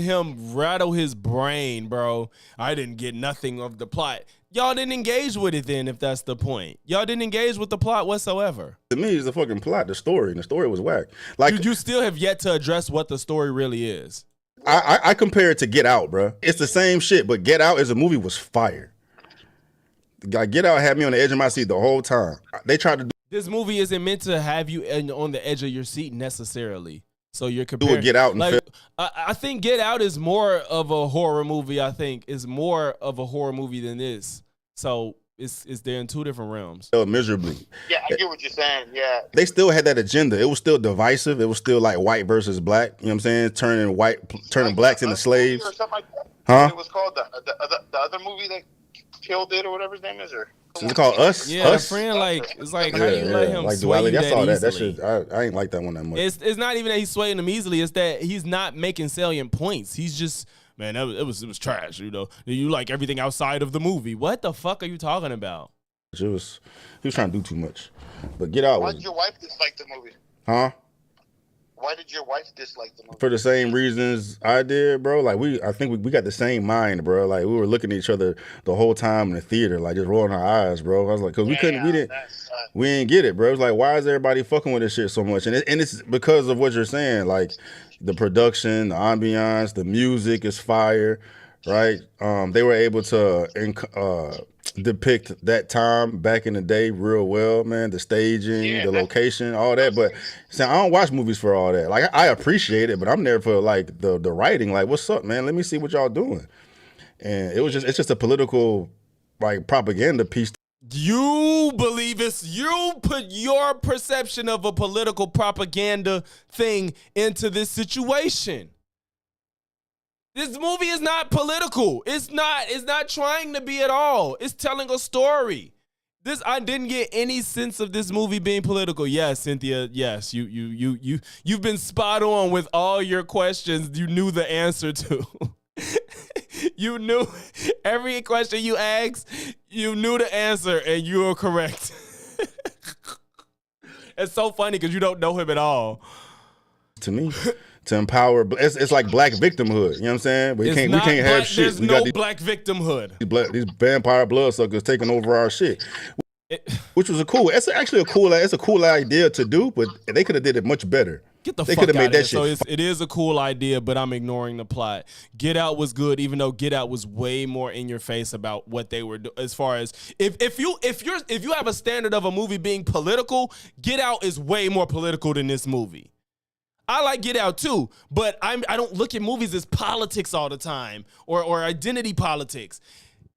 him rattle his brain, bro. I didn't get nothing of the plot. Y'all didn't engage with it then, if that's the point. Y'all didn't engage with the plot whatsoever. To me, it's the fucking plot, the story, and the story was whack. Like you still have yet to address what the story really is. I compare it to Get Out, bro. It's the same shit, but Get Out as a movie was fire. Get Out had me on the edge of my seat the whole time. They tried to do this movie isn't meant to have you on the edge of your seat necessarily. So you're comparing Get Out and like I think Get Out is more of a horror movie. I think is more of a horror movie than this. So it's they're in two different realms. Miserably. Yeah, I get what you're saying. Yeah. They still had that agenda. It was still divisive. It was still like white versus black. You know what I'm saying? Turning blacks into slaves. Or something like that. Huh? It was called the other movie that killed it or whatever his name is, or is it called Us? Yeah, Us? friend, like it's like how do you let him like sway you Duality. I saw that. easily? That shit. I ain't like that one that much. It's not even that he's swaying them easily. It's that he's not making salient points. He's just it was trash. You know, you like everything outside of the movie. What the fuck are you talking about? He was trying to do too much. But Get Out. Why did your wife dislike the movie? Huh? Why did your wife dislike the movie? For the same reasons I did, bro. Like I think we got the same mind, bro. Like we were looking at each other the whole time in the theater, like just rolling our eyes, bro. I was like, cause we didn't get it, bro. It's like, why is everybody fucking with this shit so much? And it's because of what you're saying, like the production, the ambiance, the music is fire, right? They were able to depict that time back in the day real well, man. The staging, the location, all that. But I don't watch movies for all that. Like I appreciate it, but I'm there for like the writing. Like, what's up, man? Let me see what y'all doing. And it's just a political like propaganda piece. You believe you put your perception of a political propaganda thing into this situation. This movie is not political. It's not trying to be at all. It's telling a story. I didn't get any sense of this movie being political. Yes, Cynthia, yes. You've been spot on with all your questions you knew the answer to. You knew every question you asked, you knew the answer, and you were correct. It's so funny because you don't know him at all. To me, to empower, it's like black victimhood. You know what I'm saying? But we can't have shit. There's no black victimhood. These vampire bloodsuckers taking over our shit. Which was it's actually a cool idea to do, but they could have did it much better. Get the fuck out of here. So it is a cool idea, but I'm ignoring the plot. Get Out was good, even though Get Out was way more in your face about what they were doing. As far as if you have a standard of a movie being political, Get Out is way more political than this movie. I like Get Out too, but I don't look at movies as politics all the time or identity politics.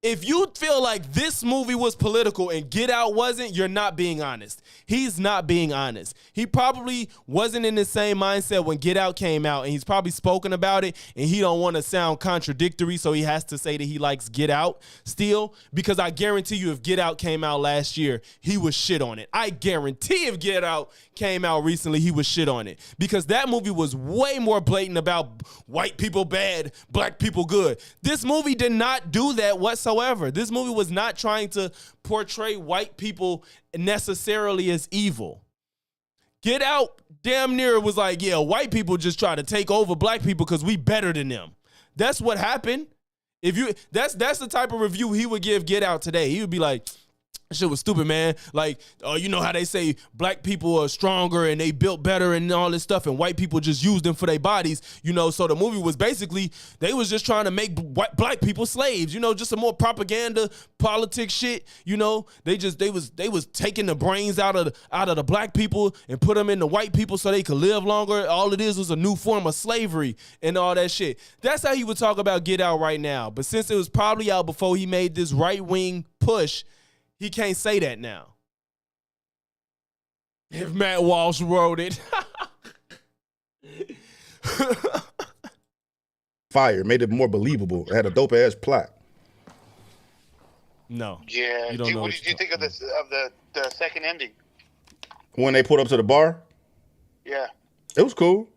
If you feel like this movie was political and Get Out wasn't, you're not being honest. He's not being honest. He probably wasn't in the same mindset when Get Out came out, and he's probably spoken about it, and he don't want to sound contradictory, so he has to say that he likes Get Out still, because I guarantee you if Get Out came out last year, he would shit on it. I guarantee if Get Out came out recently, he would shit on it, because that movie was way more blatant about white people bad, black people good. This movie did not do that whatsoever. This movie was not trying to portray white people necessarily as evil. Get Out damn near was like, yeah, white people just try to take over black people because we better than them. That's what happened. That's the type of review he would give Get Out today. He would be like, shit was stupid, man. Like, you know how they say black people are stronger and they built better and all this stuff, and white people just use them for their bodies, you know. So the movie was basically, they was just trying to make black people slaves, you know, just some more propaganda, politics shit, you know. They was taking the brains out of the black people and put them in the white people so they could live longer. All it is was a new form of slavery and all that shit. That's how he would talk about Get Out right now. But since it was probably out before he made this right-wing push, he can't say that now. If Matt Walsh wrote it. Fire, made it more believable. It had a dope ass plot. No. Yeah. What did you think of this of the second ending? When they pulled up to the bar? Yeah. It was cool.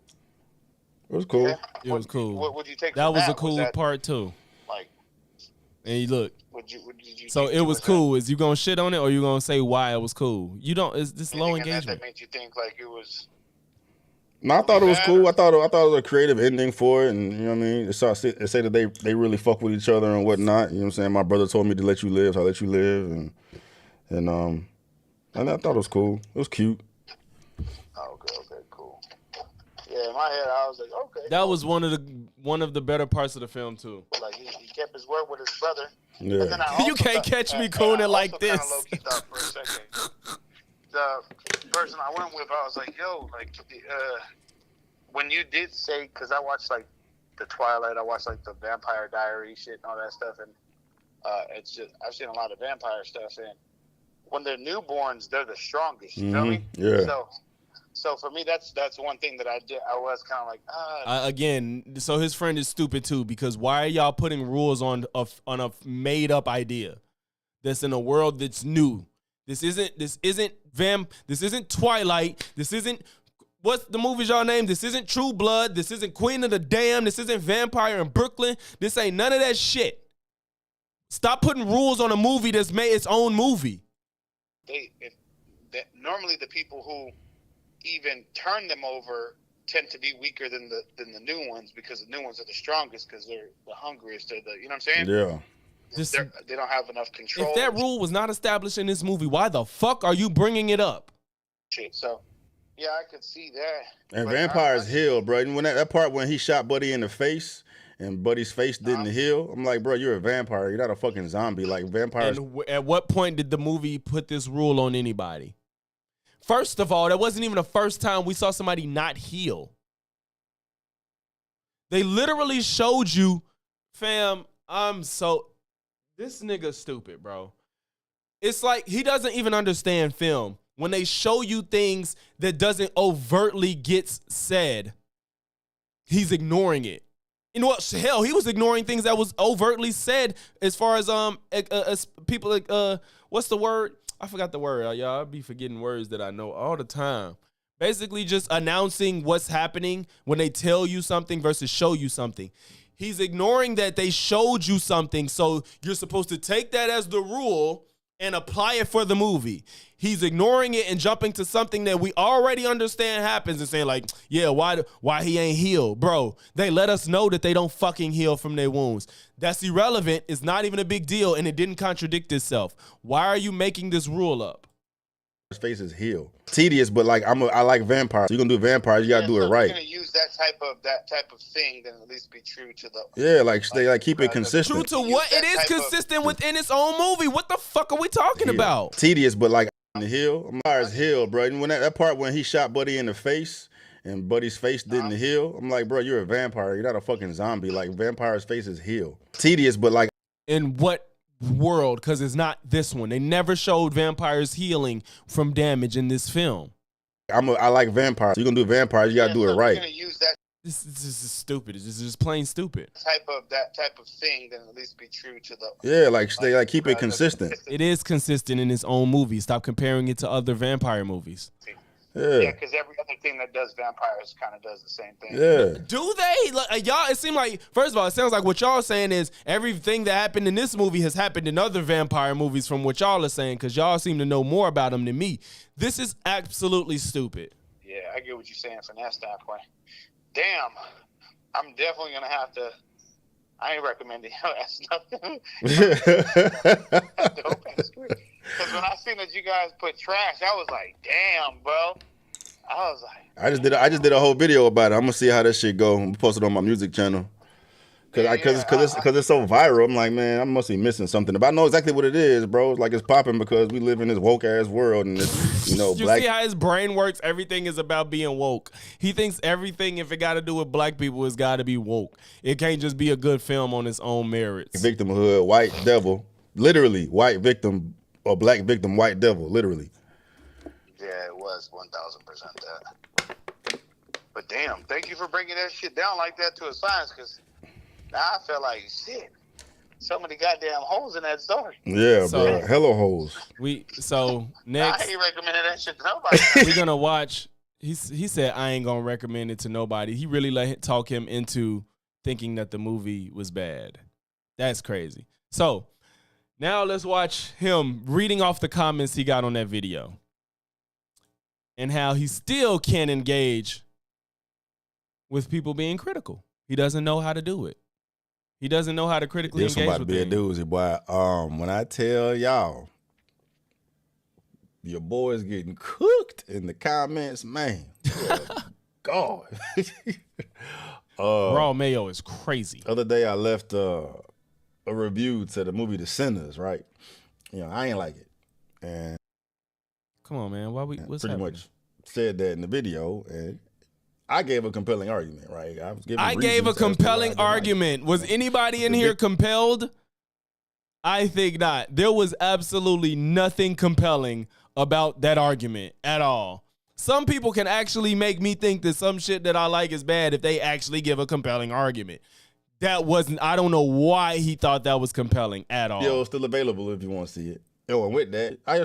It was cool. Yeah. It was cool. What would you take? That was a cool part too. Like, and look. Did you so it was cool. Is you gonna shit on it, or you gonna say why it was cool? You don't. It's this low engagement. That made you think like it was. No, I thought it was cool. I thought it was a creative ending for it, and you know what I mean. They say that they really fuck with each other and whatnot. You know what I'm saying? My brother told me to let you live, so I let you live, and I thought it was cool. It was cute. Okay, cool. Yeah, in my head, I was like, okay. That was one of the better parts of the film too. Like he kept his word with his brother. Yeah. And then you can't catch me cooning like this. I low-key thought for a second. The person I went with, I was like, yo, like, when you did say, because I watched like the Twilight, I watched like the Vampire Diary shit and all that stuff, and it's just I've seen a lot of vampire stuff, and when they're newborns, they're the strongest. You feel me? Yeah. So for me, that's one thing that I did. I was kind of like, again. So his friend is stupid too, because why are y'all putting rules on a made up idea that's in a world that's new? This isn't Twilight. This isn't what's the movies y'all name? This isn't True Blood. This isn't Queen of the Damned. This isn't Vampire in Brooklyn. This ain't none of that shit. Stop putting rules on a movie that's made its own movie. Normally the people who even turn them over tend to be weaker than the new ones, because the new ones are the strongest because they're the hungriest. They're the, you know what I'm saying? Yeah. They don't have enough control. If that rule was not established in this movie, why the fuck are you bringing it up? Shit. So, yeah, I could see that. And Vampires Hill, bro. And when that part when he shot Buddy in the face and Buddy's face didn't heal. I'm like, bro, you're a vampire. You're not a fucking zombie. Like vampires. And at what point did the movie put this rule on anybody? First of all, that wasn't even the first time we saw somebody not heal. They literally showed you, fam, this nigga stupid, bro. It's like he doesn't even understand film. When they show you things that doesn't overtly get said, he's ignoring it. You know what? Hell, he was ignoring things that was overtly said as far as people like what's the word? I forgot the word. Y'all, I be forgetting words that I know all the time. Basically just announcing what's happening when they tell you something versus show you something. He's ignoring that they showed you something, so you're supposed to take that as the rule and apply it for the movie. He's ignoring it and jumping to something that we already understand happens and saying like, yeah, why he ain't healed? Bro, they let us know that they don't fucking heal from their wounds. That's irrelevant. It's not even a big deal, and it didn't contradict itself. Why are you making this rule up? His face is healed. Tedious, but like I like vampires. You're gonna do vampires, you gotta do it right. If you're gonna use that type of thing, then at least be true to the. Yeah, like stay like keep it consistent. True to what? It is consistent within its own movie. What the fuck are we talking about? Tedious, but like the heal. Vampires heal, bro. And when that part when he shot Buddy in the face and Buddy's face didn't heal, I'm like, bro, you're a vampire. You're not a fucking zombie. Like vampires' faces heal. Tedious, but like in what world? Because it's not this one. They never showed vampires healing from damage in this film. I like vampires. You're gonna do vampires, you gotta do it right. You're gonna use that. This is stupid. It's just plain stupid. That type of thing, then at least be true to the. Yeah, like stay like keep it consistent. It is consistent in its own movie. Stop comparing it to other vampire movies. Yeah, because every other thing that does vampires kind of does the same thing. Yeah. Do they? Like, y'all, it seems like, first of all, it sounds like what y'all saying is everything that happened in this movie has happened in other vampire movies from what y'all are saying, because y'all seem to know more about them than me. This is absolutely stupid. Yeah, I get what you're saying from that standpoint. Damn, I'm definitely going to have to, I ain't recommending your ass nothing. Because when I seen that you guys put trash, I was like, damn, bro. I was like, I just did a whole video about it. I'm gonna see how that shit go. I'm gonna post it on my music channel. Cause it's so viral. I'm like, man, I must be missing something. But I know exactly what it is, bro. It's like it's popping because we live in this woke ass world, and it's, you see how his brain works? Everything is about being woke. He thinks everything, if it got to do with black people, it's got to be woke. It can't just be a good film on its own merits. Victimhood, white devil, literally white victim or black victim, white devil, literally. Yeah, it was 1,000% that. But damn, thank you for breaking that shit down like that to a science, because now I feel like shit. So many goddamn holes in that story. Yeah, bro. Hello holes. Next, I ain't recommending that shit to nobody. We're gonna watch. He said I ain't gonna recommend it to nobody. He really talk him into thinking that the movie was bad. That's crazy. So now let's watch him reading off the comments he got on that video and how he still can't engage with people being critical. He doesn't know how to do it. He doesn't know how to critically engage with them. This doozy, boy. When I tell y'all, your boy's getting cooked in the comments, man. God. Raw mayo is crazy. The other day I left a review to the movie The Sinners, right? You know, I ain't like it. And come on, man. What's pretty happening? much said that in the video, and I gave a compelling argument, right? I gave a compelling argument. Was anybody in here compelled? I think not. There was absolutely nothing compelling about that argument at all. Some people can actually make me think that some shit that I like is bad if they actually give a compelling argument. That wasn't, I don't know why he thought that was compelling at all. It's still available if you want to see it. And with that, I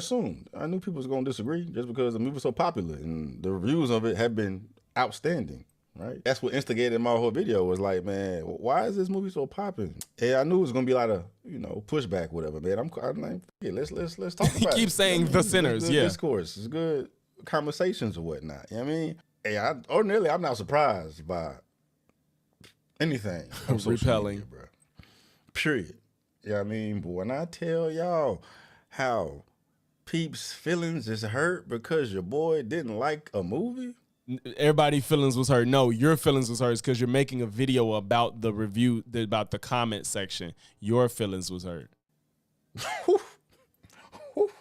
knew people was going to disagree just because the movie was so popular and the reviews of it have been outstanding, right? That's what instigated my whole video, was like, man, why is this movie so popping? And I knew it was going to be a lot of, pushback, whatever, man. I'm like, yeah, let's talk about it. He keeps saying The Sinners, yeah. Discourse, it's good conversations or whatnot. You know what I mean? Hey, ordinarily, I'm not surprised by anything on social media, bro. Period. You know what I mean? But when I tell y'all how peeps' feelings is hurt because your boy didn't like a movie, everybody's feelings was hurt. No, your feelings was hurt because you're making a video about the review, about the comment section. Your feelings was hurt.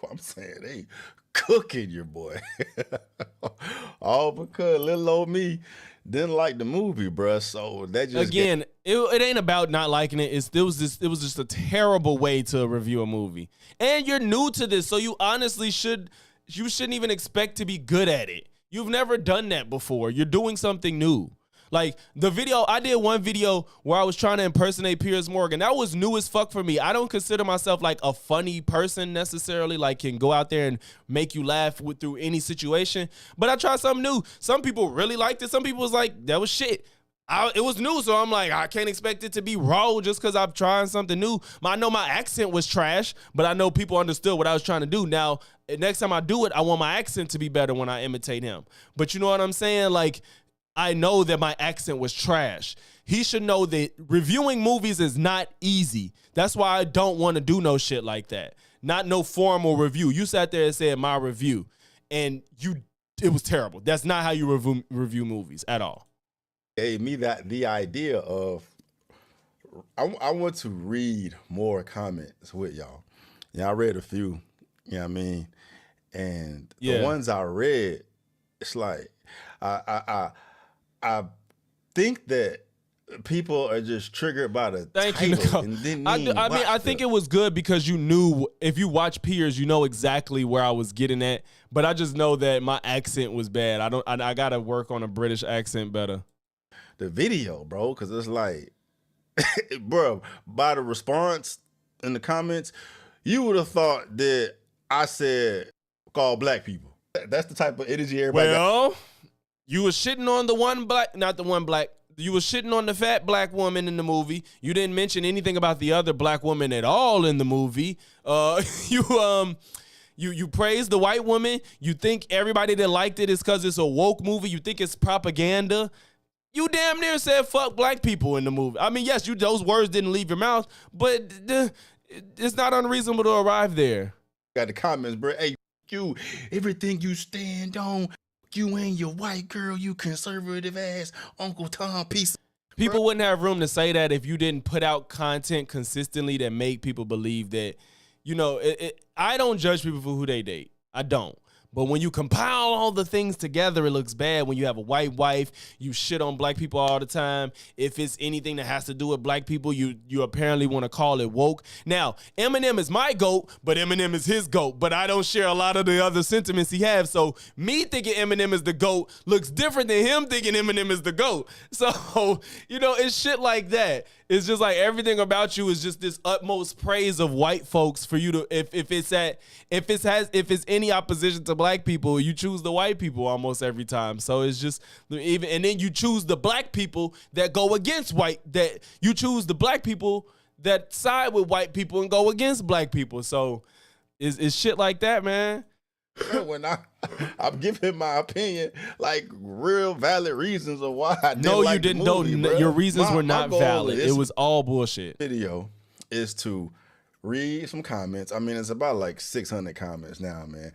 I'm saying they cooking your boy. All because little old me didn't like the movie, bruh. So that just it ain't about not liking it. It was just a terrible way to review a movie. And you're new to this, so you shouldn't even expect to be good at it. You've never done that before. You're doing something new. Like the video, I did one video where I was trying to impersonate Piers Morgan. That was new as fuck for me. I don't consider myself like a funny person necessarily, like can go out there and make you laugh through any situation. But I tried something new. Some people really liked it. Some people was like, that was shit. It was new, so I'm like, I can't expect it to be raw just because I'm trying something new. I know my accent was trash, but I know people understood what I was trying to do. Now, next time I do it, I want my accent to be better when I imitate him. But you know what I'm saying? Like, I know that my accent was trash. He should know that reviewing movies is not easy. That's why I don't want to do no shit like that. Not no formal review. You sat there and said my review, and it was terrible. That's not how you review movies at all. Gave me the idea of I want to read more comments with y'all. Yeah, I read a few. You know what I mean? And the ones I read, it's like I think that people are just triggered by the title. And then I think it was good because you knew, if you watch Piers, you know exactly where I was getting at. But I just know that my accent was bad. I gotta work on a British accent better. The video, bro, because it's like, bro, by the response in the comments, you would have thought that I said call black people. That's the type of energy everybody got. You was shitting on you was shitting on the fat black woman in the movie. You didn't mention anything about the other black woman at all in the movie. You praised the white woman. You think everybody that liked it is because it's a woke movie. You think it's propaganda. You damn near said fuck black people in the movie. I mean, yes, those words didn't leave your mouth, but it's not unreasonable to arrive there. Got the comments, bro. Hey, you, everything you stand on, you and your white girl, you conservative ass Uncle Tom piece. People wouldn't have room to say that if you didn't put out content consistently that make people believe that, I don't judge people for who they date. I don't. But when you compile all the things together, it looks bad. When you have a white wife, you shit on black people all the time. If it's anything that has to do with black people, you apparently want to call it woke. Now, Eminem is my GOAT, but Eminem is his GOAT. But I don't share a lot of the other sentiments he has. So me thinking Eminem is the GOAT looks different than him thinking Eminem is the GOAT. So, it's shit like that. It's just like everything about you is just this utmost praise of white folks for you to, if it's any opposition to black people, you choose the white people almost every time. So it's just and then you choose the black people that go against that you choose the black people that side with white people and go against black people. So it's shit like that, man. When I'm giving my opinion, like real valid reasons of why I didn't like the movie, bro. Your reasons were not valid. It was all bullshit. Video is to read some comments. I mean, it's about like 600 comments now, man.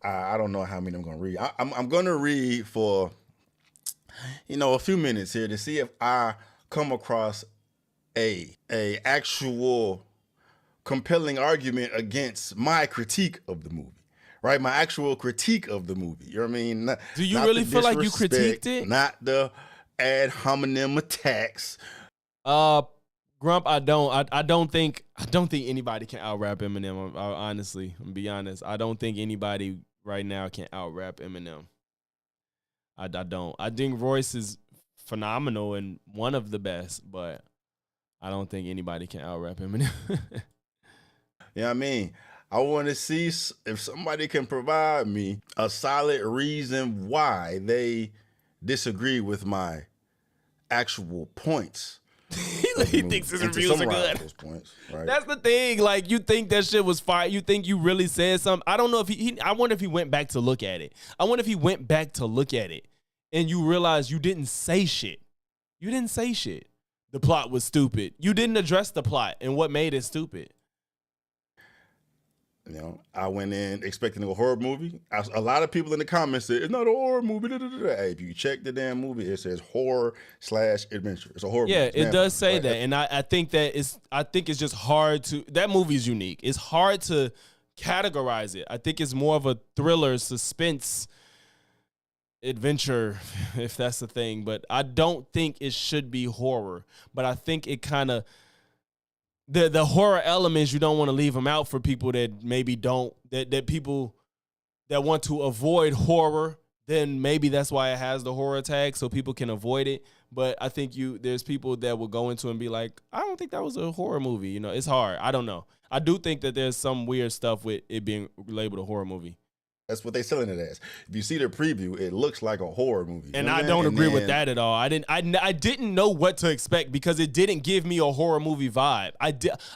I don't know how many I'm gonna read. I'm gonna read for a few minutes here to see if I come across a actual compelling argument against my critique of the movie. Right, my actual critique of the movie. You know what I mean? Do you really feel like you critiqued it? Not the ad hominem attacks. Grump, I don't think anybody can out-rap Eminem. Honestly, I'm be honest. I don't think anybody right now can out-rap Eminem. I don't. I think Royce is phenomenal and one of the best, but I don't think anybody can out-rap Eminem. Yeah, I mean, I want to see if somebody can provide me a solid reason why they disagree with my actual points. He thinks his reviews are good. Those points, right? That's the thing. Like, you think that shit was fire. You think you really said something. I don't know if I wonder if he went back to look at it. I wonder if he went back to look at it and you realize you didn't say shit. You didn't say shit. The plot was stupid. You didn't address the plot and what made it stupid. You know, I went in expecting a horror movie. A lot of people in the comments said it's not a horror movie. Da, da, da, da. Hey, if you check the damn movie, it says horror/adventure. It's a horror movie. Yeah, It's it does vampires. say Like, that, and I think that it's just hard to. That movie is unique. It's hard to categorize it. I think it's more of a thriller, suspense, adventure, if that's the thing. But I don't think it should be horror. But I think it kind of the horror elements, you don't want to leave them out for people that maybe don't that people that want to avoid horror. Then maybe that's why it has the horror tag, so people can avoid it. But I think there's people that will go into it and be like, I don't think that was a horror movie. You know, it's hard. I don't know. I do think that there's some weird stuff with it being labeled a horror movie. that's what they selling it as. If you see the preview, it looks like a horror movie. And I don't agree with that at all. I didn't know what to expect because it didn't give me a horror movie vibe.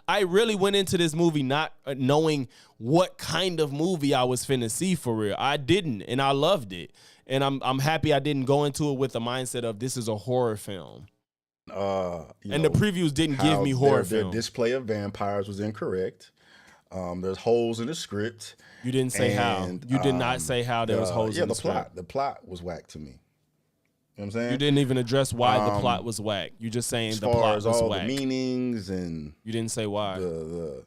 I really went into this movie not knowing what kind of movie I was finna see for real. I didn't, and I loved it. And I'm happy I didn't go into it with the mindset of this is a horror film. And the previews didn't give me horror film. Their display of vampires was incorrect. There's holes in the script. You didn't say how. You did not say how there was holes in the script. Yeah, the plot was whack to me. You know what I'm saying? You didn't even address why the plot was whack. You just saying as the plot was all whack. the meanings and You didn't say why. the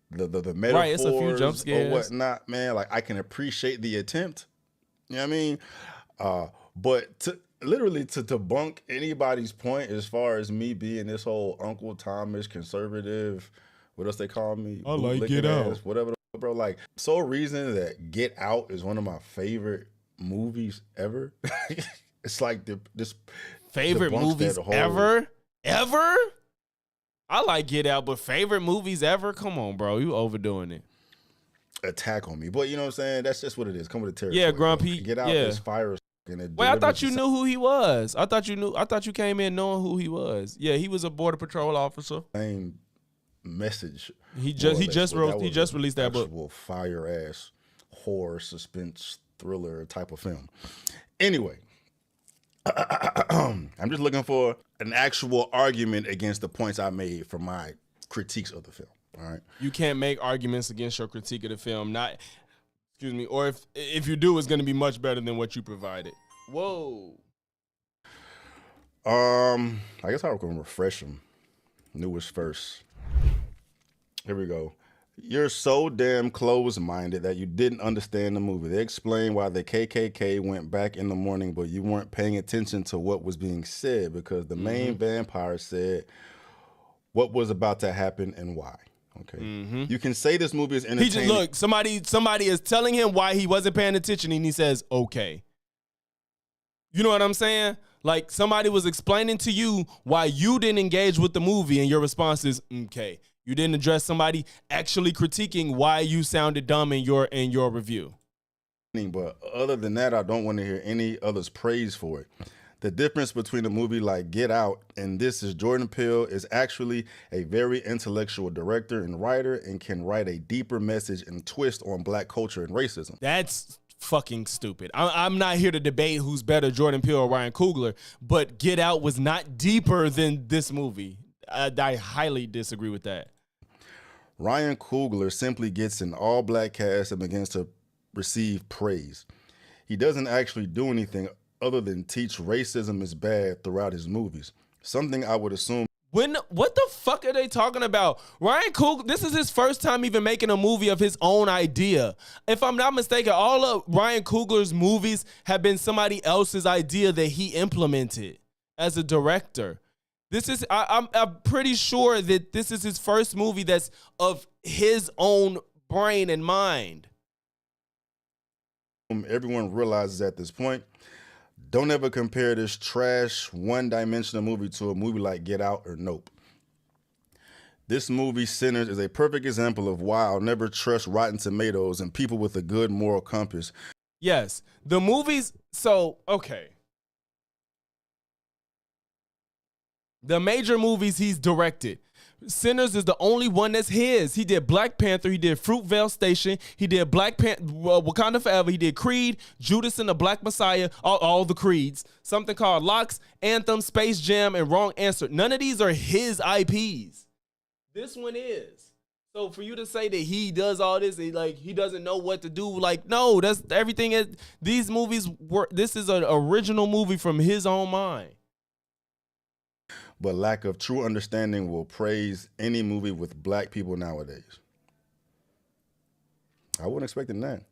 metaphors Right, it's a few jump scares. or whatnot, man. Like I can appreciate the attempt. You know what I mean? But to debunk anybody's point as far as me being this whole Uncle Thomas conservative, what else they call me? I like bootlicking Get Out. ass, whatever, bro. Like, sole reason that Get Out is one of my favorite movies ever. It's like this Favorite debunks movies that whole- ever? Ever? I like Get Out, but favorite movies ever? Come on, bro. You overdoing it. attack on me. But you know what I'm saying? That's just what it is. Come with the territory. Yeah, Grumpy. Get Out Yeah. is fire. And it Wait, I thought delivers you the knew who he was. I thought you came in knowing who he was. Yeah, he was a border patrol officer. same message. He more or just less, but he was just an released that book. actual fire ass horror suspense thriller type of film. Anyway, I'm just looking for an actual argument against the points I made for my critiques of the film. All right. You can't make arguments against your critique of the film. Not, excuse me, or if you do, it's going to be much better than what you provided. Whoa. I guess I'm gonna refresh them. Newest first. Here we go. You're so damn closed-minded that you didn't understand the movie. They explained why the KKK went back in the morning, but you weren't paying attention to what was being said because the main vampire said what was about to happen and why. Okay. You can say this movie is He entertaining. just somebody is telling him why he wasn't paying attention, and he says, "Okay." You know what I'm saying? Like somebody was explaining to you why you didn't engage with the movie, and your response is, "Okay." You didn't address somebody actually critiquing why you sounded dumb in your review. But other than that, I don't want to hear any others praise for it. The difference between a movie like Get Out and this is Jordan Peele is actually a very intellectual director and writer and can write a deeper message and twist on black culture and racism. That's fucking stupid. I'm not here to debate who's better, Jordan Peele or Ryan Coogler, but Get Out was not deeper than this movie. I highly disagree with that. Ryan Coogler simply gets an all-black cast and begins to receive praise. He doesn't actually do anything other than teach racism is bad throughout his movies, something I would assume. What the fuck are they talking about? Ryan Coogler, this is his first time even making a movie of his own idea. If I'm not mistaken, all of Ryan Coogler's movies have been somebody else's idea that he implemented as a director. I'm pretty sure that this is his first movie that's of his own brain and mind. Everyone realizes at this point, don't ever compare this trash, one-dimensional movie to a movie like Get Out or Nope. This movie, Sinners, is a perfect example of why I'll never trust Rotten Tomatoes and people with a good moral compass. Yes, the movies, okay. The major movies he's directed. Sinners is the only one that's his. He did Black Panther. He did Fruitvale Station. He did Wakanda Forever. He did Creed, Judas and the Black Messiah, all the Creeds. Something called Locks, Anthem, Space Jam, and Wrong Answer. None of these are his IPs. This one is. So for you to say that he does all this, and like he doesn't know what to do, like no, that's everything. These movies were. This is an original movie from his own mind. But lack of true understanding will praise any movie with black people nowadays. I wasn't expecting that.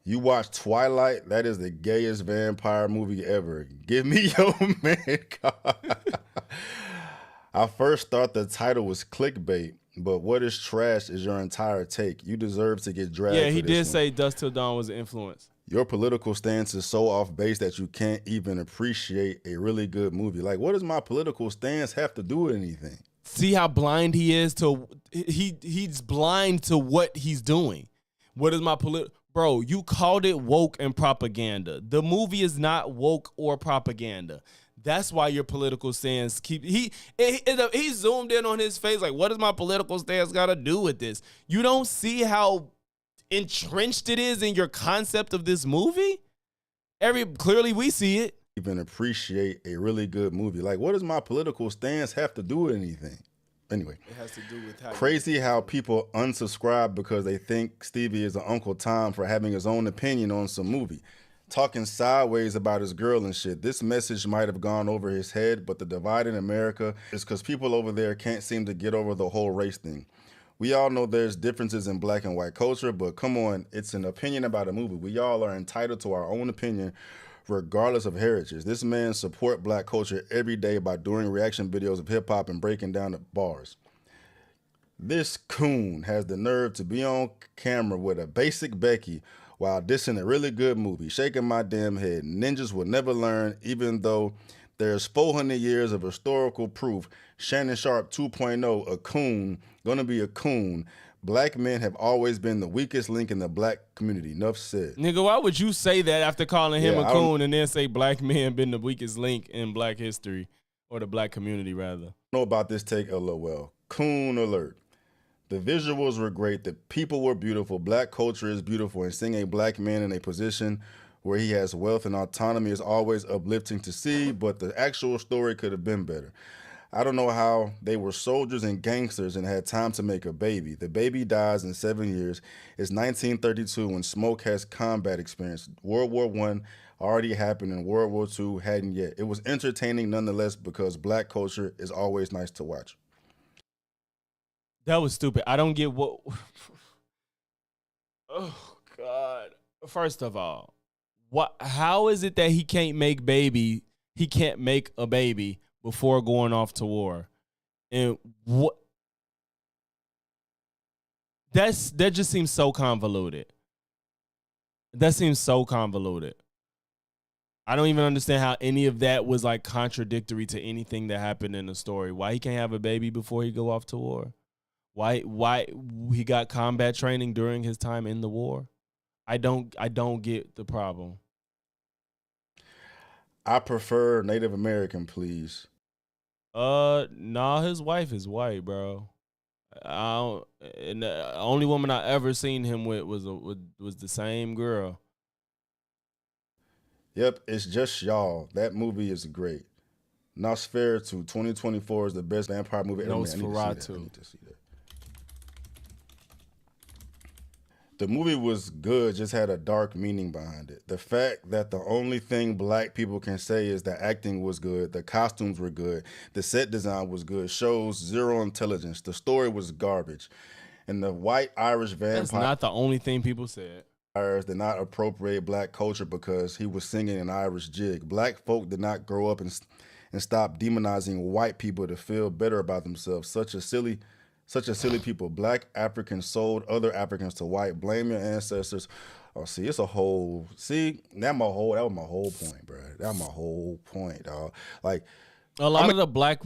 You watch Twilight, that is the gayest vampire movie ever. Give me your man card. I first thought the title was clickbait, but what is trash is your entire take. You deserve to get dragged. Yeah, he did say Dusk Till Dawn was an influence. Your political stance is so off base that you can't even appreciate a really good movie. Like, what does my political stance have to do with anything? See how blind he is to he's blind to what he's doing. What is my bro? You called it woke and propaganda. The movie is not woke or propaganda. That's why your political stance he zoomed in on his face like, what does my political stance got to do with this? You don't see how entrenched it is in your concept of this movie? Clearly we see it. Even appreciate a really good movie. Like, what does my political stance have to do with anything? Anyway, it has to do with how crazy how people unsubscribe because they think Stevie is an Uncle Tom for having his own opinion on some movie. Talking sideways about his girl and shit. This message might have gone over his head, but the divide in America is because people over there can't seem to get over the whole race thing. We all know there's differences in black and white culture, but come on, it's an opinion about a movie. We all are entitled to our own opinion regardless of heritage. This man support black culture every day by doing reaction videos of hip hop and breaking down the bars. This coon has the nerve to be on camera with a basic Becky while dissing a really good movie, shaking my damn head. Ninjas will never learn, even though there's 400 years of historical proof. Shannon Sharp 2.0, a coon, gonna be a coon. Black men have always been the weakest link in the black community. Enough said. Nigga, why would you say that after calling him a coon and then say black men been the weakest link in black history or the black community rather? Know about this take, LOL. Coon alert. The visuals were great. The people were beautiful. Black culture is beautiful. And seeing a black man in a position where he has wealth and autonomy is always uplifting to see, but the actual story could have been better. I don't know how they were soldiers and gangsters and had time to make a baby. The baby dies in 7 years. It's 1932 when Smoke has combat experience. World War I already happened and World War II hadn't yet. It was entertaining nonetheless because black culture is always nice to watch. That was stupid. I don't get what. Oh, God. First of all, how is it that he can't make a baby before going off to war? And what? That just seems so convoluted. That seems so convoluted. I don't even understand how any of that was like contradictory to anything that happened in the story. Why he can't have a baby before he go off to war? Why he got combat training during his time in the war? I don't get the problem. I prefer Native American, please. Nah, his wife is white, bro. And the only woman I ever seen him with was the same girl. Yep, it's just y'all. That movie is great. Nosferatu 2024 is the best vampire movie ever. Nosferatu. I need to see that. The movie was good, just had a dark meaning behind it. The fact that the only thing black people can say is the acting was good, the costumes were good, the set design was good, shows zero intelligence. The story was garbage. And the white Irish vampire... That's not the only thing people said. ...did not appropriate black culture because he was singing an Irish jig. Black folk did not grow up and stop demonizing white people to feel better about themselves. Such a silly people. Black Africans sold other Africans to white. Blame your ancestors. Oh, see, it's a whole. See, that was my whole point, bro. That was my whole point, dog. Like, a lot of the black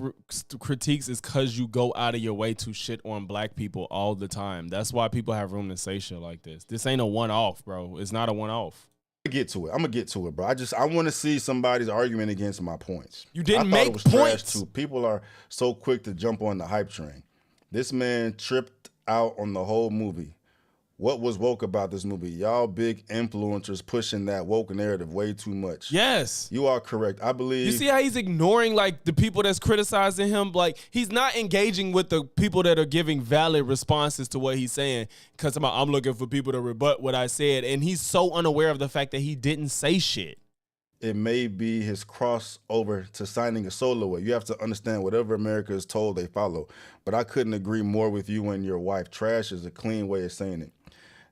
critiques is because you go out of your way to shit on black people all the time. That's why people have room to say shit like this. This ain't a one-off, bro. It's not a one-off. I'm gonna get to it, bro. I want to see somebody's argument against my points. You didn't make points. Trash too. People are so quick to jump on the hype train. This man tripped out on the whole movie. What was woke about this movie? Y'all big influencers pushing that woke narrative way too much. Yes. You are correct. I believe. You see how he's ignoring like the people that's criticizing him? Like he's not engaging with the people that are giving valid responses to what he's saying. Because I'm looking for people to rebut what I said. And he's so unaware of the fact that he didn't say shit. It may be his crossover to signing a solo away. You have to understand whatever America is told they follow. But I couldn't agree more with you and your wife. Trash is a clean way of saying it.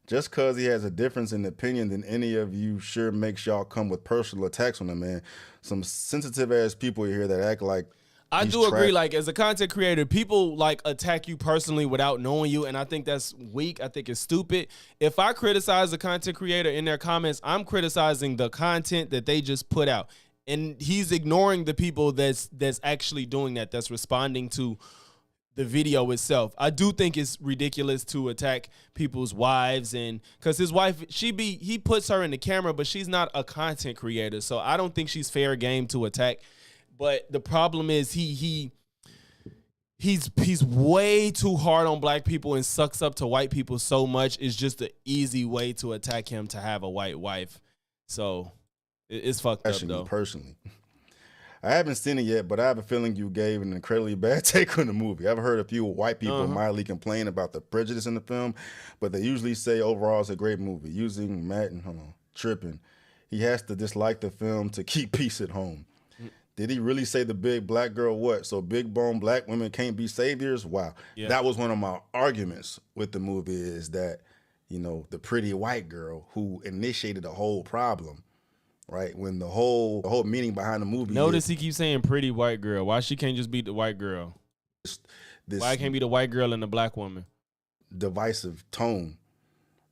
Just because he has a difference in opinion than any of you sure makes y'all come with personal attacks on him, man. Some sensitive ass people here that act like I do agree. Like as a content creator, people like attack you personally without knowing you, and I think that's weak. I think it's stupid. If I criticize a content creator in their comments, I'm criticizing the content that they just put out, and he's ignoring the people that's actually doing that. That's responding to the video itself. I do think it's ridiculous to attack people's wives, and because his wife, he puts her in the camera, but she's not a content creator, so I don't think she's fair game to attack. But the problem is he's way too hard on black people and sucks up to white people so much. It's just an easy way to attack him to have a white wife. So it's fucked up though. Personally, I haven't seen it yet, but I have a feeling you gave an incredibly bad take on the movie. I've heard a few white people mildly complain about the prejudice in the film, but they usually say overall it's a great movie. Using Matt and tripping, he has to dislike the film to keep peace at home. Did he really say the big black girl what? So big bone black women can't be saviors? Wow. Yeah. That was one of my arguments with the movie is that, the pretty white girl who initiated the whole problem, right? When the whole meaning behind the movie Notice he keeps saying pretty white girl. Why she can't just be the white girl? Why it can't be the white girl and the black woman? Divisive tone,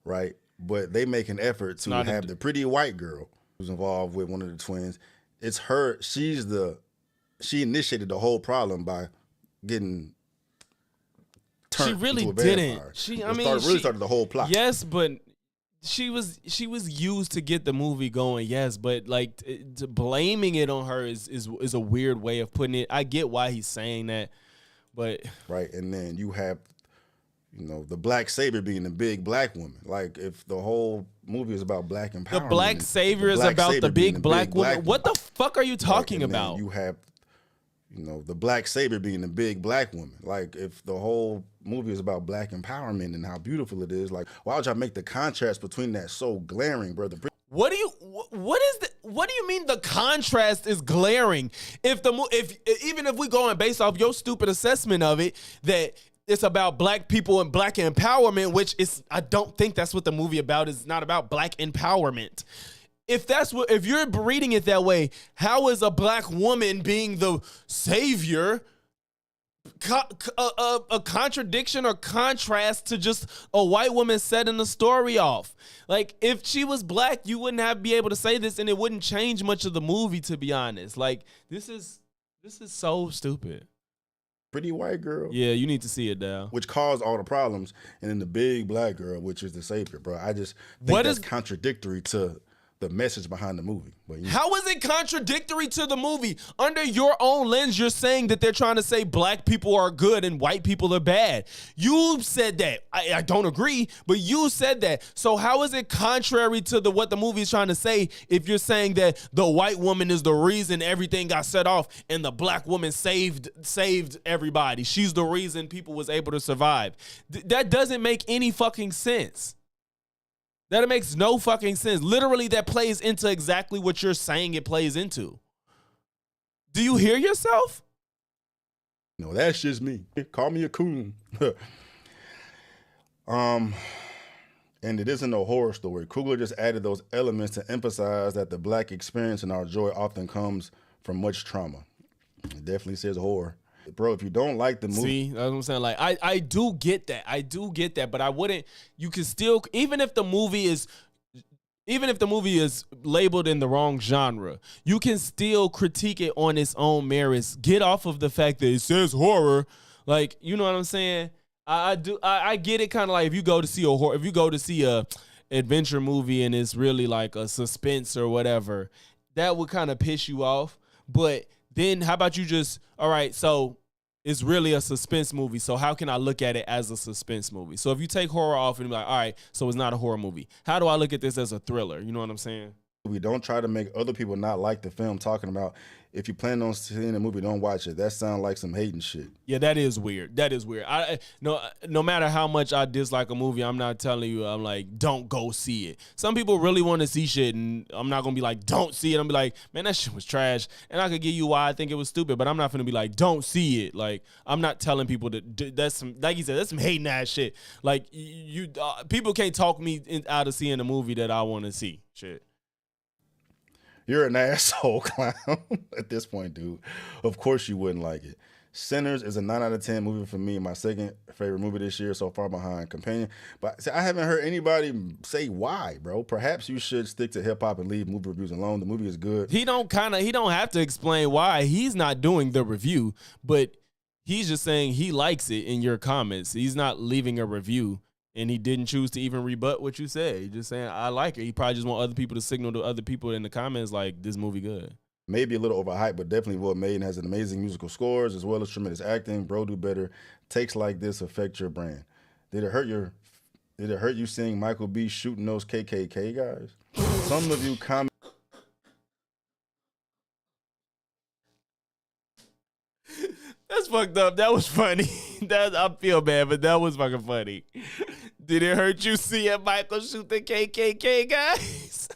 right? But they make an effort to have the pretty white girl who's involved with one of the twins. It's her. She initiated the whole problem by getting turned. She really into a didn't. Vampire. She started the whole plot. Yes, but she was used to get the movie going. Yes, but like blaming it on her is a weird way of putting it. I get why he's saying that, but right. And then you have, the black savior being the big black woman. Like if the whole movie is about black empowerment, the black savior is about the big black woman. What the fuck are you talking about? You have, the black savior being the big black woman. Like if the whole movie is about black empowerment and how beautiful it is, like why would y'all make the contrast between that so glaring, brother? What do you mean the contrast is glaring? Even if we going based off your stupid assessment of it, that it's about black people and black empowerment, which I don't think that's what the movie about. It's not about black empowerment. If you're reading it that way, how is a black woman being the savior a contradiction or contrast to just a white woman setting the story off? Like if she was black, you wouldn't be able to say this, and it wouldn't change much of the movie. To be honest, like this is so stupid. Pretty white girl. Yeah, you need to see it now. Which caused all the problems. And then the big black girl, which is the savior, bro. I just think that's contradictory to the message behind the movie. But, how is it contradictory to the movie? Under your own lens, you're saying that they're trying to say black people are good and white people are bad. You said that. I don't agree, but you said that. So how is it contrary to what the movie is trying to say if you're saying that the white woman is the reason everything got set off and the black woman saved everybody? She's the reason people was able to survive. That doesn't make any fucking sense. That makes no fucking sense. Literally, that plays into exactly what you're saying it plays into. Do you hear yourself? No, that's just me. Call me a coon. And it isn't no horror story. Coogler just added those elements to emphasize that the black experience and our joy often comes from much trauma. It definitely says horror. Bro, if you don't like the movie. See, that's what I'm saying. Like, I do get that. I do get that. But I wouldn't, you can still, even if the movie is labeled in the wrong genre, you can still critique it on its own merits. Get off of the fact that it says horror. Like, you know what I'm saying? I get it kind of like if you go to see a adventure movie and it's really like a suspense or whatever, that would kind of piss you off. But then how about you just, all right, so it's really a suspense movie. So how can I look at it as a suspense movie? So if you take horror off and be like, all right, so it's not a horror movie. How do I look at this as a thriller? You know what I'm saying? We don't try to make other people not like the film, talking about if you plan on seeing the movie, don't watch it. That sounds like some hating shit. Yeah, that is weird. That is weird. No matter how much I dislike a movie, I'm not telling you, I'm like, don't go see it. Some people really want to see shit, and I'm not going to be like, don't see it. I'm be like, man, that shit was trash. And I could give you why I think it was stupid, but I'm not going to be like, don't see it. Like, I'm not telling people that's some, like you said, that's some hating ass shit. Like, people can't talk me out of seeing a movie that I want to see. Shit. You're an asshole clown at this point, dude. Of course you wouldn't like it. Sinners is a 9 out of 10 movie for me. My second favorite movie this year, so far behind Companion. But see, I haven't heard anybody say why, bro. Perhaps you should stick to hip hop and leave movie reviews alone. The movie is good. He don't have to explain why. He's not doing the review, but he's just saying he likes it in your comments. He's not leaving a review. And he didn't choose to even rebut what you said. He's just saying, I like it. He probably just want other people to signal to other people in the comments like, this movie good. Maybe a little overhyped, but definitely well made and has an amazing musical scores as well as tremendous acting. Bro, do better. Takes like this affect your brand. Did it hurt you seeing Michael B shooting those KKK guys? Some of you comment. That's fucked up. That was funny. I feel bad, but that was fucking funny. Did it hurt you seeing Michael shoot the KKK guys?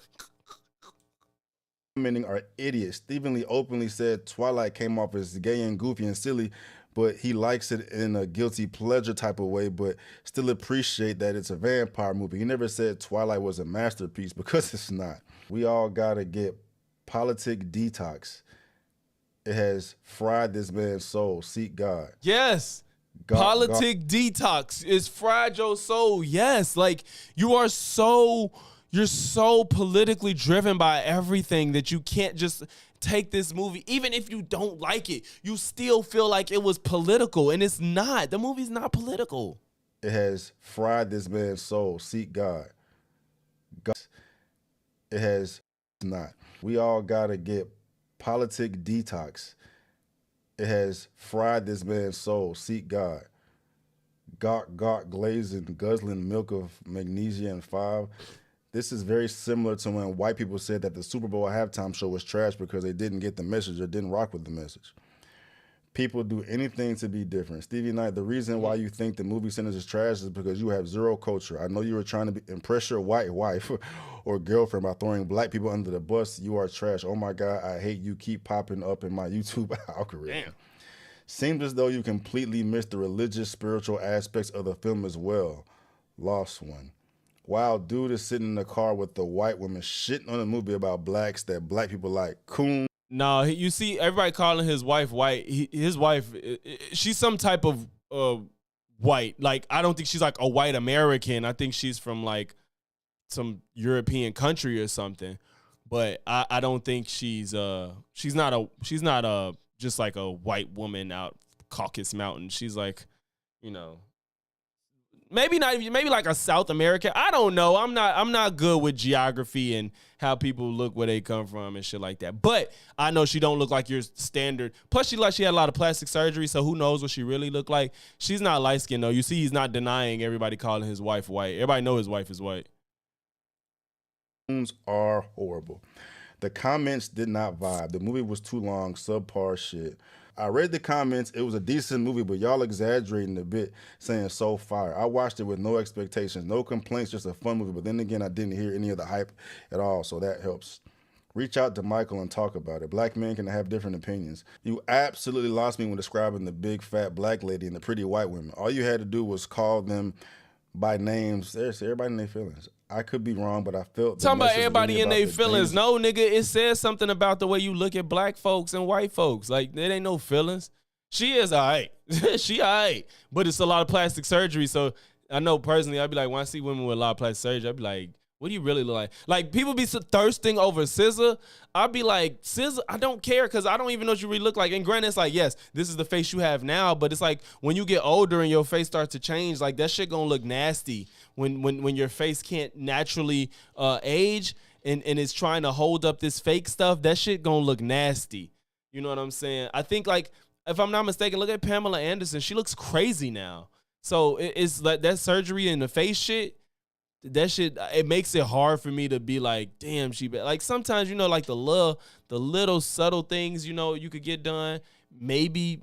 Commenting are idiots. Stephen Lee openly said Twilight came off as gay and goofy and silly, but he likes it in a guilty pleasure type of way, but still appreciate that it's a vampire movie. He never said Twilight was a masterpiece because it's not. We all gotta get politic detox. It has fried this man's soul. Seek God. Yes. Politic detox is fried your soul. Yes. Like you're so politically driven by everything that you can't just take this movie. Even if you don't like it, you still feel like it was political, and it's not. The movie's not political. It has fried this man's soul. Seek God. It has not. We all gotta get politic detox. It has fried this man's soul. Seek God. Gawk, glazing, guzzling milk of magnesia and 5. This is very similar to when white people said that the Super Bowl halftime show was trash because they didn't get the message or didn't rock with the message. People do anything to be different. Stevie Knight, the reason why you think the movie Sinners is trash is because you have zero culture. I know you were trying to impress your white wife or girlfriend by throwing black people under the bus. You are trash. Oh my God, I hate you. Keep popping up in my YouTube algorithm. Damn. Seems as though you completely missed the religious, spiritual aspects of the film as well. Lost one. Wow, dude is sitting in the car with the white woman shitting on a movie about blacks that black people like. Coon. No, you see everybody calling his wife white. His wife, she's some type of white. Like, I don't think she's like a white American. I think she's from like some European country or something. But I don't think she's not just like a white woman out Caucasus Mountain. She's like, you know, maybe like a South American. I don't know. I'm not good with geography and how people look where they come from and shit like that. But I know she don't look like your standard. Plus, she had a lot of plastic surgery, so who knows what she really looked like. She's not light skinned though. You see, he's not denying everybody calling his wife white. Everybody know his wife is white. Are horrible. The comments did not vibe. The movie was too long, subpar shit. I read the comments. It was a decent movie, but y'all exaggerating a bit, saying so fire. I watched it with no expectations, no complaints, just a fun movie. But then again, I didn't hear any of the hype at all, so that helps. Reach out to Michael and talk about it. Black men can have different opinions. You absolutely lost me when describing the big fat black lady and the pretty white women. All you had to do was call them by names. There's everybody in their feelings. I could be wrong, but I felt talking about everybody in their feelings. No, nigga, it says something about the way you look at black folks and white folks. Like, there ain't no feelings. She is all right. She all right. But it's a lot of plastic surgery. So I know personally, I'd be like, when I see women with a lot of plastic surgery, I'd be like, what do you really look like? Like, people be so thirsting over SZA. I'd be like, SZA, I don't care because I don't even know what you really look like. And granted, it's like, yes, this is the face you have now, but it's like when you get older and your face starts to change, like that shit gonna look nasty when your face can't naturally age and it's trying to hold up this fake stuff. That shit gonna look nasty. You know what I'm saying? I think like if I'm not mistaken, look at Pamela Anderson. She looks crazy now. So it's like that surgery and the face shit. That shit, it makes it hard for me to be like, damn, she bad. Like sometimes, like the little subtle things, you could get done. Maybe,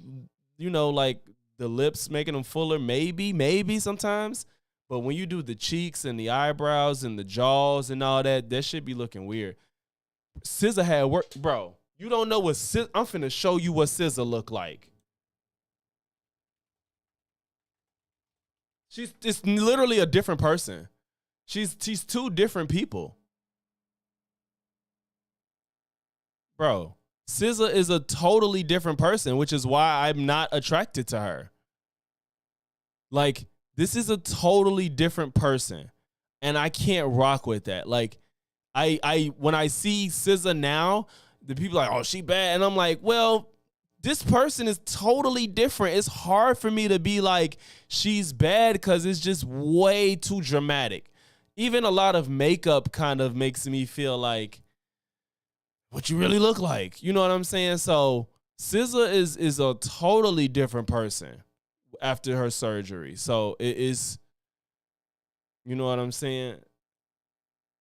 like the lips making them fuller. Maybe sometimes. But when you do the cheeks and the eyebrows and the jaws and all that, that should be looking weird. SZA had work, bro. You don't know what SZA. I'm finna show you what SZA look like. It's literally a different person. She's two different people. Bro, SZA is a totally different person, which is why I'm not attracted to her. Like, this is a totally different person, and I can't rock with that. Like, I when I see SZA now, the people are like, oh, she bad. And I'm like, well, this person is totally different. It's hard for me to be like, she's bad because it's just way too dramatic. Even a lot of makeup kind of makes me feel like, what you really look like. You know what I'm saying? So SZA is a totally different person after her surgery. So it is, you know what I'm saying?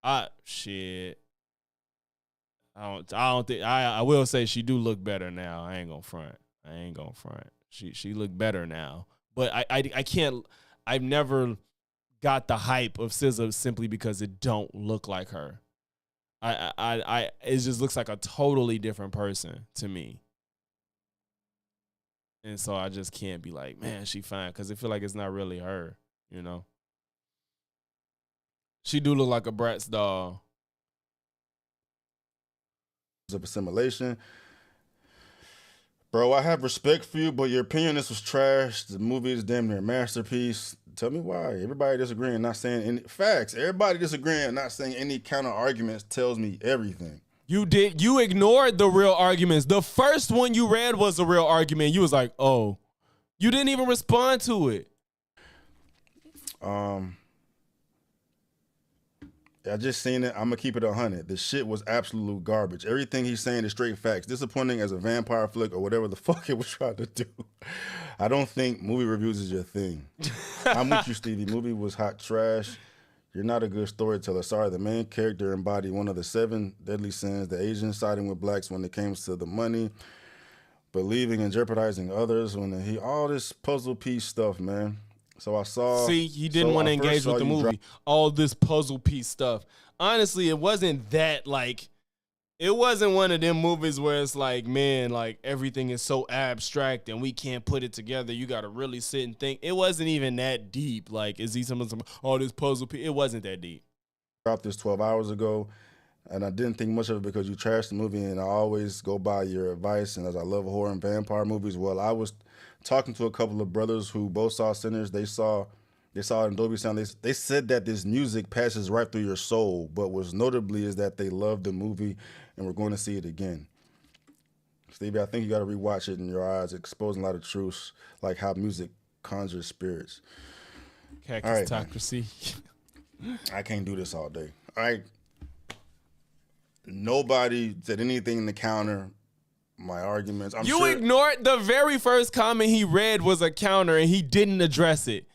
I don't think I will say she do look better now. I ain't gonna front. She look better now. But I can't. I've never got the hype of SZA simply because it don't look like her. It just looks like a totally different person to me. And so I just can't be like, man, she fine, because I feel like it's not really her, She do look like a Bratz doll. Of assimilation. Bro, I have respect for you, but your opinion this was trash. The movie is damn near a masterpiece. Tell me why. Everybody disagreeing, not saying any facts. Everybody disagreeing, not saying any counter arguments tells me everything. You ignored the real arguments. The first one you read was a real argument. You was like, oh. You didn't even respond to it. I just seen it. I'm gonna keep it 100. The shit was absolute garbage. Everything he's saying is straight facts. Disappointing as a vampire flick or whatever the fuck it was trying to do. I don't think movie reviews is your thing. I'm with you, Stevie. Movie was hot trash. You're not a good storyteller. Sorry, the main character embodied one of the 7 deadly sins. The Asians siding with blacks when it came to the money, believing and jeopardizing others. All this puzzle piece stuff, man. So I saw. See, he didn't want to engage with the movie. All this puzzle piece stuff. Honestly, it wasn't that it wasn't one of them movies where it's like, man, like everything is so abstract and we can't put it together. You got to really sit and think. It wasn't even that deep. Like, is he some all this puzzle piece? It wasn't that deep. Dropped this 12 hours ago, and I didn't think much of it because you trashed the movie, and I always go by your advice. And as I love horror and vampire movies, well, I was talking to a couple of brothers who both saw Sinners. They saw it in Dolby Sound. They said that this music passes right through your soul, but what's notably is that they loved the movie and we're going to see it again. Stevie, I think you got to rewatch it in your eyes, exposing a lot of truths, like how music conjures spirits. Cactus-tocracy. I can't do this all day. All right. Nobody said anything to counter my arguments. You ignored the very first comment he read was a counter and he didn't address it.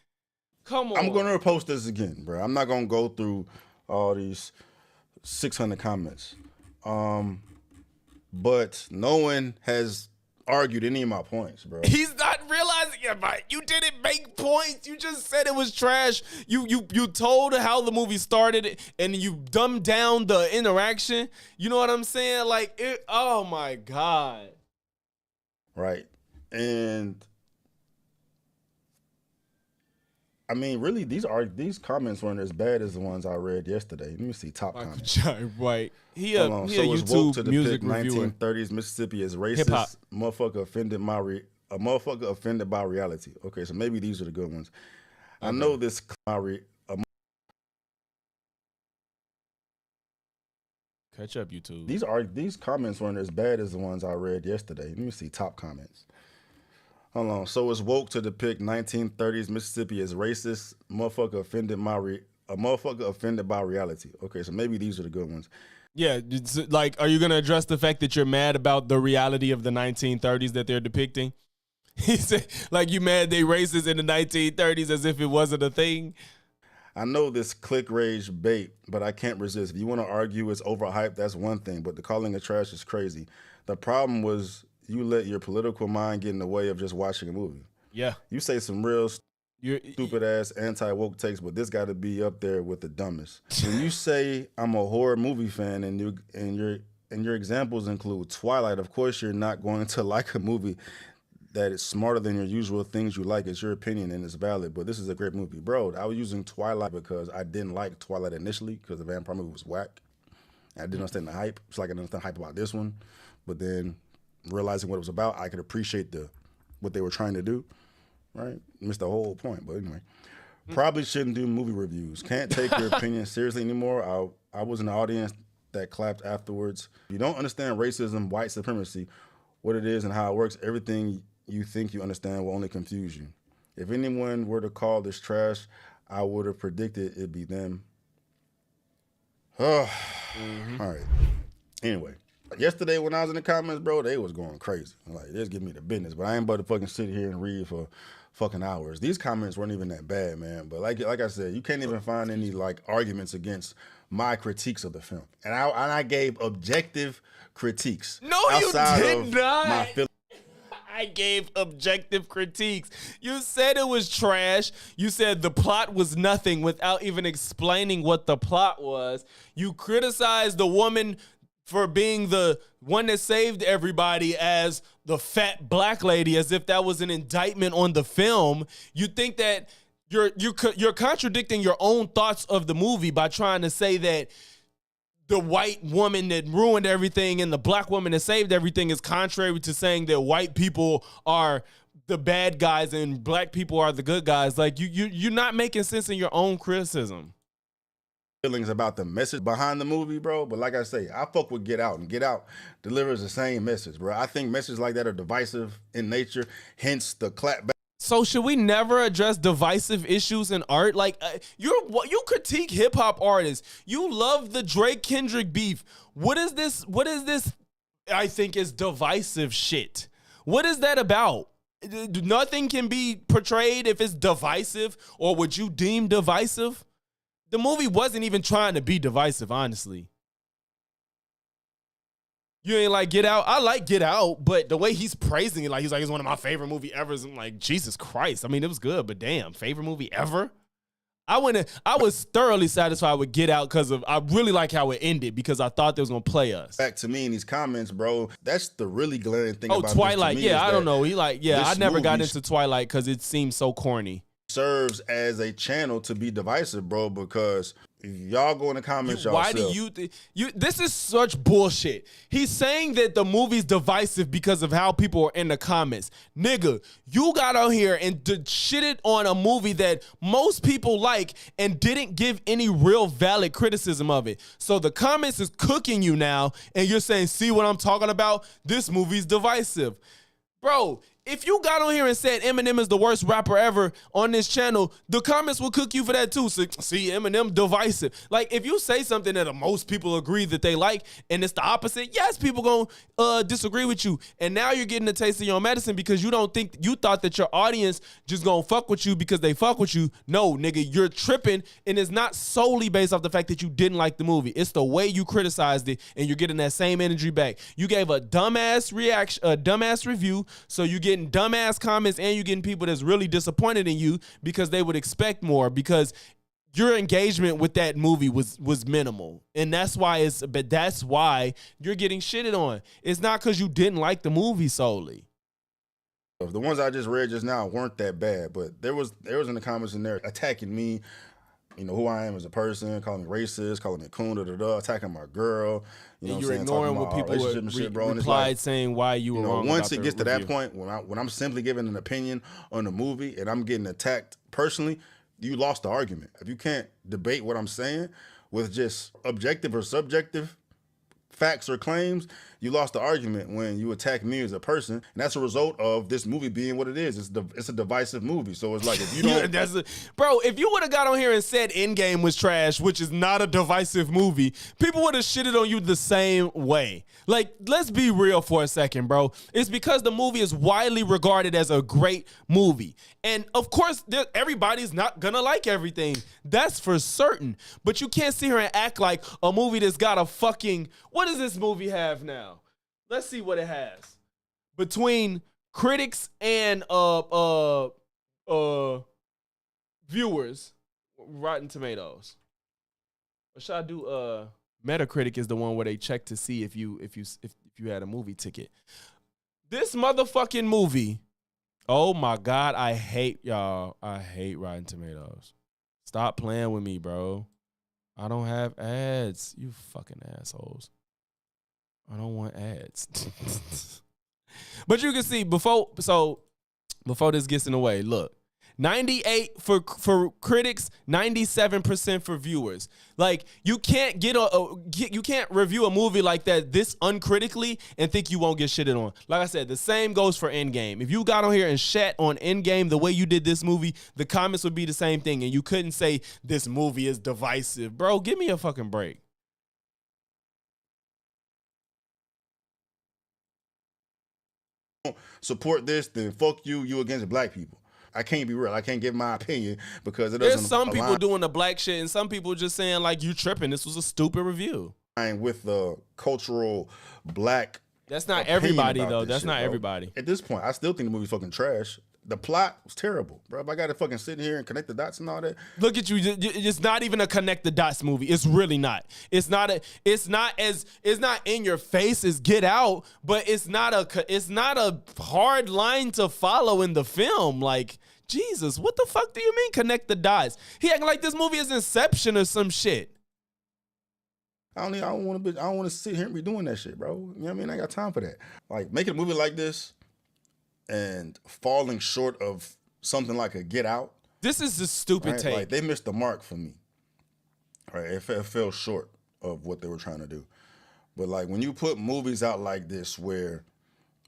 Come on. I'm going to repost this again, bro. I'm not going to go through all these 600 comments. But no one has argued any of my points, bro. He's not realizing it, Mike. You didn't make points. You just said it was trash. You told how the movie started and you dumbed down the interaction. You know what I'm saying? Like, oh my God. Right. And I mean, really, these comments weren't as bad as the ones I read yesterday. Let me see top comments. Right. He a YouTube music reviewer. 1930s Mississippi is racist. Hip-hop. Motherfucker offended by reality. Okay, so maybe these are the good ones. Okay. I know this. Catch up, YouTube. These comments weren't as bad as the ones I read yesterday. Let me see top comments. Hold on. So it's woke to depict 1930s Mississippi as racist. Motherfucker offended by reality. Okay, so maybe these are the good ones. Yeah, like, are you going to address the fact that you're mad about the reality of the 1930s that they're depicting? He said, like, you mad they racist in the 1930s as if it wasn't a thing? I know this click rage bait, but I can't resist. If you want to argue it's overhyped, that's one thing, but the calling it trash is crazy. The problem was you let your political mind get in the way of just watching a movie. Yeah. You say some real stupid ass anti-woke takes, but this got to be up there with the dumbest. When you say I'm a horror movie fan and your examples include Twilight, of course you're not going to like a movie that is smarter than your usual things you like. It's your opinion and it's valid, but this is a great movie. Bro, I was using Twilight because I didn't like Twilight initially because the vampire movie was whack. I didn't understand the hype. It's like I didn't understand hype about this one, but then realizing what it was about, I could appreciate what they were trying to do, right? Missed the whole point, but anyway. Probably shouldn't do movie reviews. Can't take your opinion seriously anymore. I was in the audience that clapped afterwards. You don't understand racism, white supremacy, what it is and how it works. Everything you think you understand will only confuse you. If anyone were to call this trash, I would have predicted it'd be them. All right. Anyway, yesterday when I was in the comments, bro, they was going crazy. Like, just give me the business. But I ain't about to fucking sit here and read for fucking hours. These comments weren't even that bad, man. But like I said, you can't even find any like arguments against my critiques of the film. And I gave objective critiques. No, you did not. I gave objective critiques. You said it was trash. You said the plot was nothing without even explaining what the plot was. You criticized the woman for being the one that saved everybody as the fat black lady, as if that was an indictment on the film. You think that you're contradicting your own thoughts of the movie by trying to say that the white woman that ruined everything and the black woman that saved everything is contrary to saying that white people are the bad guys and black people are the good guys. Like, you're not making sense in your own criticism. Feelings about the message behind the movie, bro. But like I say, I fuck with Get Out, and Get Out delivers the same message, bro. I think messages like that are divisive in nature, hence the clapback. So should we never address divisive issues in art? Like, you critique hip hop artists. You love the Drake Kendrick beef. What is this? I think is divisive shit. What is that about? Nothing can be portrayed if it's divisive, or would you deem divisive? The movie wasn't even trying to be divisive, honestly. You ain't like Get Out? I like Get Out, but the way he's praising it, like he's one of my favorite movie ever. I'm like, Jesus Christ. I mean, it was good, but damn, favorite movie ever? I was thoroughly satisfied with Get Out because I really like how it ended because I thought they was gonna play us. Back to me in these comments, bro. That's the really glaring thing about Twilight. This to me I don't know. I never got into Twilight because it seemed so corny. Serves as a channel to be divisive, bro, because y'all go in the comments yourself. Why do you this is such bullshit. He's saying that the movie's divisive because of how people are in the comments. Nigga, you got out here and shitted on a movie that most people like and didn't give any real valid criticism of it. So the comments is cooking you now and you're saying, see what I'm talking about? This movie's divisive. Bro, if you got on here and said Eminem is the worst rapper ever on this channel, the comments will cook you for that too. So, see, Eminem divisive. Like, if you say something that most people agree that they like and it's the opposite, yes, people gonna disagree with you. And now you're getting a taste of your own medicine because you thought that your audience just gonna fuck with you because they fuck with you. No, nigga, you're tripping, and it's not solely based off the fact that you didn't like the movie. It's the way you criticized it, and you're getting that same energy back. You gave a dumbass reaction, a dumbass review, so you getting dumbass comments and you getting people that's really disappointed in you because they would expect more because your engagement with that movie was minimal. And that's why you're getting shitted on. It's not because you didn't like the movie solely. The ones I just read just now weren't that bad, but there was in the comments in there attacking me, you know, who I am as a person, calling me racist, calling me coon, attacking my girl. You know, you're ignoring what people replied, saying why you were wrong. Once it gets to that point, when I'm simply giving an opinion on the movie and I'm getting attacked personally, you lost the argument. If you can't debate what I'm saying with just objective or subjective facts or claims, You lost the argument when you attack me as a person, and that's a result of this movie being what it is. It's a divisive movie. So it's like if you don't, bro, if you would have got on here and said Endgame was trash, which is not a divisive movie, people would have shitted on you the same way. Like, let's be real for a second, bro. It's because the movie is widely regarded as a great movie, and of course, everybody's not gonna like everything. That's for certain. But you can't sit here and act like a movie that's got a fucking. What does this movie have now? Let's see what it has. Between critics and viewers, Rotten Tomatoes. Or should I do Metacritic is the one where they check to see if you had a movie ticket. This motherfucking movie. Oh my God, I hate y'all. I hate Rotten Tomatoes. Stop playing with me, bro. I don't have ads. You fucking assholes. I don't want ads. But you can see before this gets in the way, look. 98 for critics, 97% for viewers. Like, you can't you can't review a movie like that this uncritically and think you won't get shitted on. Like I said, the same goes for Endgame. If you got on here and shat on Endgame the way you did this movie, the comments would be the same thing, and you couldn't say this movie is divisive. Bro, give me a fucking break. support this, then fuck you. You against black people. I can't be real. I can't give my opinion because it doesn't. There's some people doing the black shit, and some people just saying like, "You tripping? This was a stupid review." With the cultural black. That's not everybody though. That's not everybody. At this point, I still think the movie's fucking trash. The plot was terrible, bro. If I got to fucking sit here and connect the dots and all that. Look at you. It's not even a connect the dots movie. It's really not. It's not in your face as Get Out, but it's not a hard line to follow in the film. Like, Jesus, what the fuck do you mean connect the dots? He acting like this movie is Inception or some shit. I don't want to sit here and be doing that shit, bro. You know what I mean? I ain't got time for that. Like, making a movie like this and falling short of something like a Get Out. This is a stupid take. Like, they missed the mark for me. Right? It fell short of what they were trying to do. But like, when you put movies out like this where,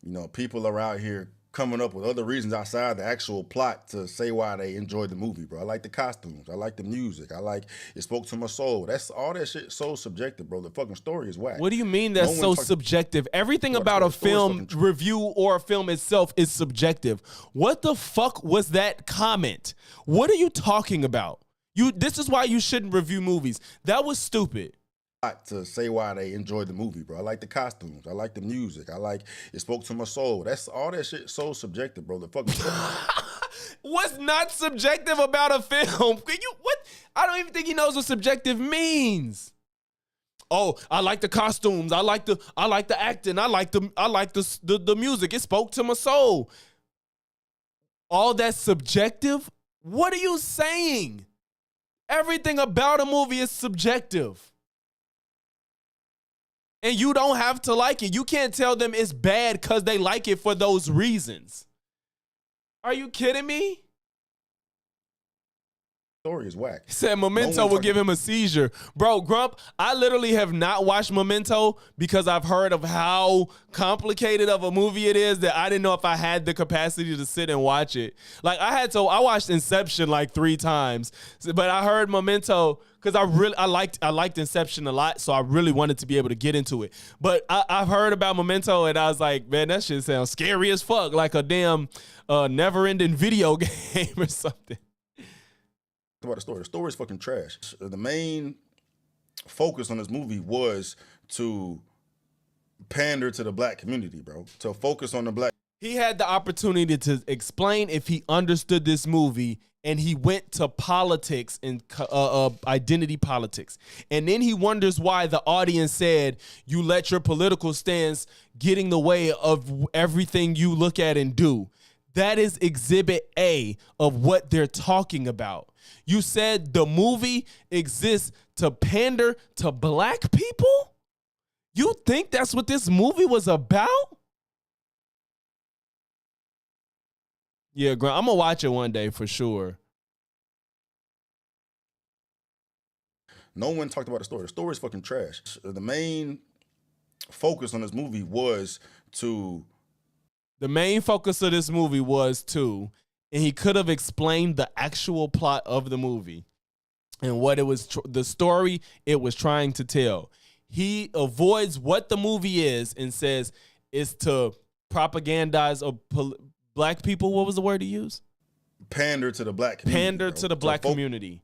you know, people are out here coming up with other reasons outside the actual plot to say why they enjoyed the movie, bro. I like the costumes. I like the music. I like it spoke to my soul. That's all that shit so subjective, bro. The fucking story is whack. What do you mean that's so subjective? Everything about a film review or a film itself is subjective. What the fuck was that comment? What are you talking about? This is why you shouldn't review movies. That was stupid. To say why they enjoyed the movie, bro. I like the costumes. I like the music. I like it spoke to my soul. That's all that shit so subjective, bro. The fucking What's not subjective about a film? What? I don't even think he knows what subjective means. Oh, I like the costumes. I like the acting. I like the music. It spoke to my soul. All that's subjective? What are you saying? Everything about a movie is subjective. And you don't have to like it. You can't tell them it's bad because they like it for those reasons. Are you kidding me? Story is whack. He said Memento will give him a seizure. Bro, Grump, I literally have not watched Memento because I've heard of how complicated of a movie it is that I didn't know if I had the capacity to sit and watch it. Like, I watched Inception like 3 times, but I heard Memento because I liked Inception a lot, so I really wanted to be able to get into it. But I've heard about Memento, and I was like, man, that shit sounds scary as fuck, like a damn never-ending video game or something. About the story. The story is fucking trash. The main focus on this movie was to pander to the black community, bro. To focus on the black. He had the opportunity to explain if he understood this movie, and he went to politics and identity politics. And then he wonders why the audience said, you let your political stance get in the way of everything you look at and do. That is exhibit A of what they're talking about. You said the movie exists to pander to black people? You think that's what this movie was about? Yeah, I'm going to watch it one day for sure. No one talked about the story. The story is fucking trash. The main focus on this movie was to. The main focus of this movie was to, and he could have explained the actual plot of the movie and what it was, the story it was trying to tell. He avoids what the movie is and says it's to propagandize black people. What was the word he used? Pander to the black community. Pander to the black community.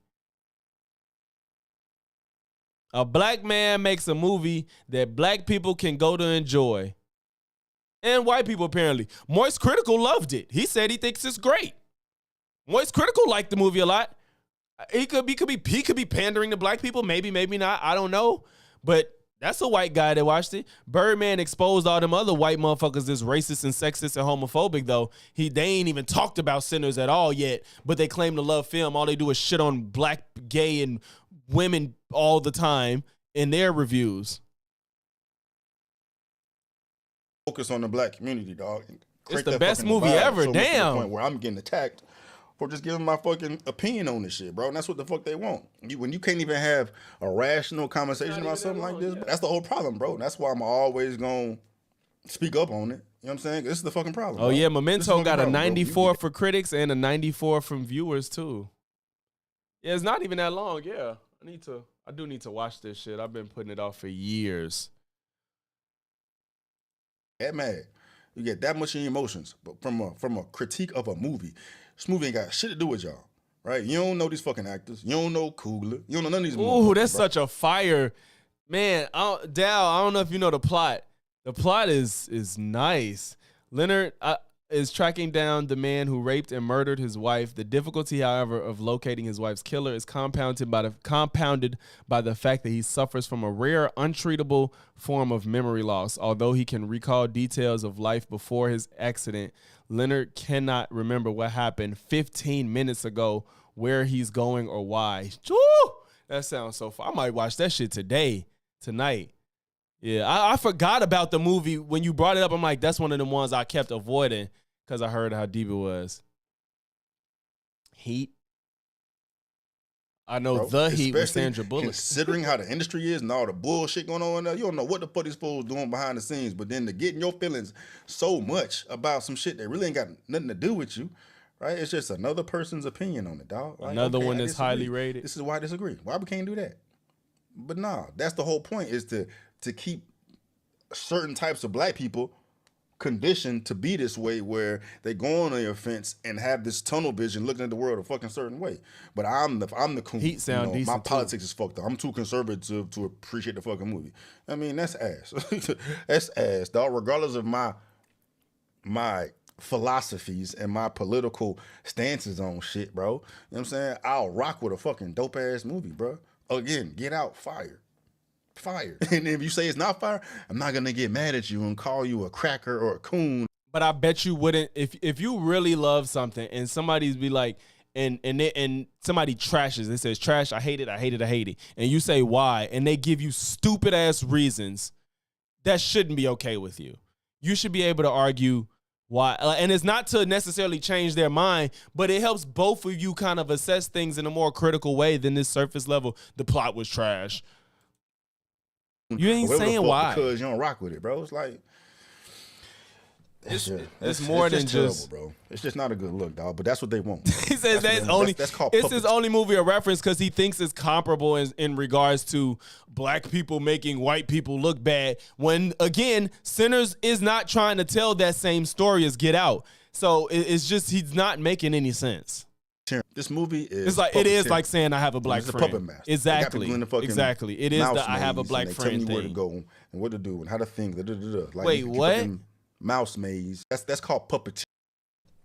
A black man makes a movie that black people can go to enjoy. And white people, apparently. Moist Critical loved it. He said he thinks it's great. Moist Critical liked the movie a lot. He could be pandering to black people. Maybe, maybe not. I don't know. But that's a white guy that watched it. Birdman exposed all them other white motherfuckers that's racist and sexist and homophobic, though. They ain't even talked about Sinners at all yet, but they claim to love film. All they do is shit on black, gay, and women all the time in their reviews. Focus on the black community, dog. It's the best movie ever. So damn. To the point Damn. where I'm getting attacked for just giving my fucking opinion on this shit, bro. And that's what the fuck they want. When you can't even have a rational conversation about something like this, that's the whole problem, bro. That's why I'm always going to speak up on it. You know what I'm saying? This is the fucking problem. Oh, bro. yeah. Memento got a 94 bro. for critics and a 94 from viewers, too. Yeah, it's not even that long. Yeah. I do need to watch this shit. I've been putting it off for years. That mad. You get that much in your emotions, but from a critique of a movie. This movie ain't got shit to do with y'all, right? You don't know these fucking actors. You don't know Coogler. You don't know none of these movies. Ooh, that's such a fire. Man, Dal, I don't know if you know the plot. The plot is nice. Leonard is tracking down the man who raped and murdered his wife. The difficulty, however, of locating his wife's killer is compounded by the fact that he suffers from a rare, untreatable form of memory loss. Although he can recall details of life before his accident, Leonard cannot remember what happened 15 minutes ago, where he's going, or why. Woo! That sounds so fun. I might watch that shit tonight. Yeah, I forgot about the movie. When you brought it up, I'm like, that's one of the ones I kept avoiding because I heard how deep it was. Heat. I know, bro, The Heat with Sandra Bullock. Considering how the industry is and all the bullshit going on there, you don't know what the fuck these fools doing behind the scenes, but then to get in your feelings so much about some shit that really ain't got nothing to do with you, right? It's just another person's opinion on it, dog. Like, another one that's highly rated. This is why I disagree. Why we can't do that? But nah, that's the whole point, is to keep certain types of black people conditioned to be this way, where they go on the offense and have this tunnel vision looking at the world a fucking certain way. But I'm the coon. Heat sound decent. My politics is fucked up. I'm too conservative to appreciate the fucking movie. I mean, that's ass. That's ass, dog. Regardless of my philosophies and my political stances on shit, bro. You know what I'm saying? I'll rock with a fucking dope ass movie, bro. Again, Get Out, fire. And if you say it's not fire, I'm not gonna get mad at you and call you a cracker or a coon. But I bet you wouldn't, if you really love something and somebody's be like, and somebody trashes, it says trash, I hate it, and you say why, and they give you stupid ass reasons, that shouldn't be okay with you. You should be able to argue why, and it's not to necessarily change their mind, but it helps both of you kind of assess things in a more critical way than this surface level. The plot was trash. You ain't saying why. Because you don't rock with it, bro. It's like, it's more than just terrible, bro. It's just not a good look, dog. But that's what they want. He says that's called it's his only movie a reference because he thinks it's comparable in regards to black people making white people look bad. When again, Sinners is not trying to tell that same story as Get Out. So it's just he's not making any sense. This movie is. It's like it is like saying I have a black friend. It's a puppet master. Exactly. Exactly. It is the I have a black friend thing. Where to go and what to do and how to think. Like, wait, what? Mouse maze. That's called puppeteering.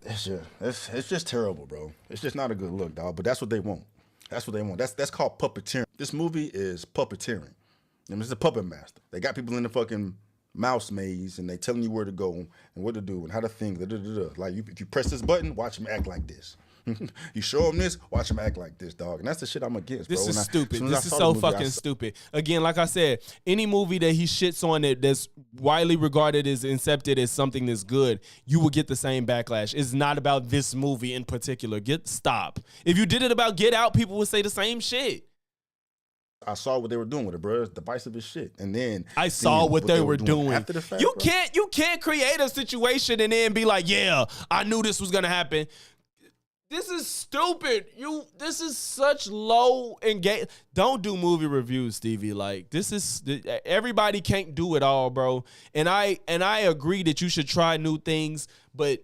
It's just terrible, bro. It's just not a good look, dog. But that's what they want. That's what they want. That's called puppeteering. This movie is puppeteering. And it's a puppet master. They got people in the fucking mouse maze and they telling you where to go and what to do and how to think. Like if you press this button, watch them act like this. You show them this, watch them act like this, dog. And that's the shit I'm against, bro. This is stupid. This is so fucking stupid. Again, like I said, any movie that he shits on that's widely regarded as accepted as something that's good, you will get the same backlash. It's not about this movie in particular. Stop. If you did it about Get Out, people would say the same shit. I saw what they were doing with it, bro. It's divisive as shit. And then I saw what they were doing after the fact. You can't create a situation and then be like, yeah, I knew this was gonna happen. This is stupid. This is such low engagement. Don't do movie reviews, Stevie. Like, this is everybody can't do it all, bro. And I agree that you should try new things, but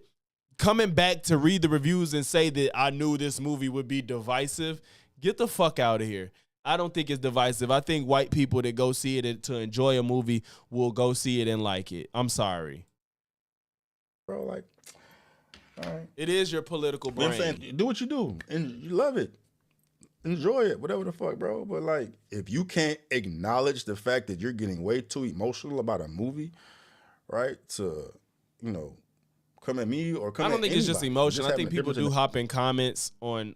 coming back to read the reviews and say that I knew this movie would be divisive, get the fuck out of here. I don't think it's divisive. I think white people that go see it to enjoy a movie will go see it and like it. I'm sorry. Bro, like, all right. It is your political brain. You know what I'm saying? Do what you do. And you love it. Enjoy it. Whatever the fuck, bro. But, like, if you can't acknowledge the fact that you're getting way too emotional about a movie, right, to, you know, come at me or come at I don't think it's just emotion. I think people do hop in comments on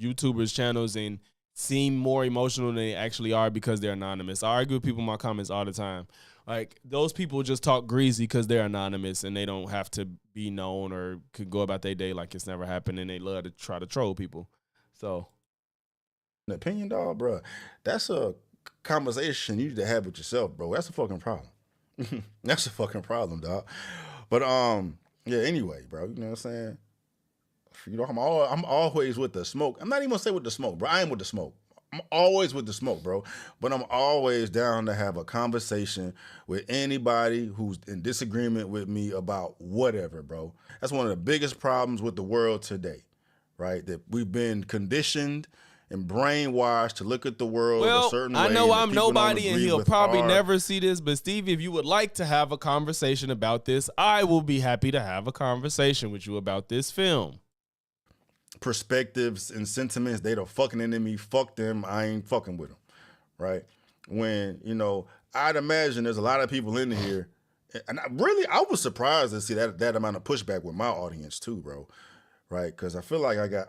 YouTubers' channels and seem more emotional than they actually are because they're anonymous. I argue with people in my comments all the time. Like, those people just talk greasy because they're anonymous and they don't have to be known or could go about their day like it's never happened, and they love to try to troll people. So, an opinion, dog, bro. That's a conversation you need to have with yourself, bro. That's a fucking problem. That's a fucking problem, dog. But yeah. Anyway, bro, you know what I'm saying? You know, I'm always with the smoke. I'm not even gonna say with the smoke, bro. I am with the smoke. I'm always with the smoke, bro. But I'm always down to have a conversation with anybody who's in disagreement with me about whatever, bro. That's one of the biggest problems with the world today, right? That we've been conditioned and brainwashed to look at the world a certain way. I know I'm nobody and he'll probably never see this, but Stevie, if you would like to have a conversation about this, I will be happy to have a conversation with you about this film. Perspectives and sentiments, they the fucking enemy. Fuck them. I ain't fucking with them, right? When, you know, I'd imagine there's a lot of people in here, and I was surprised to see that amount of pushback with my audience too, bro. Right? Because I feel like I got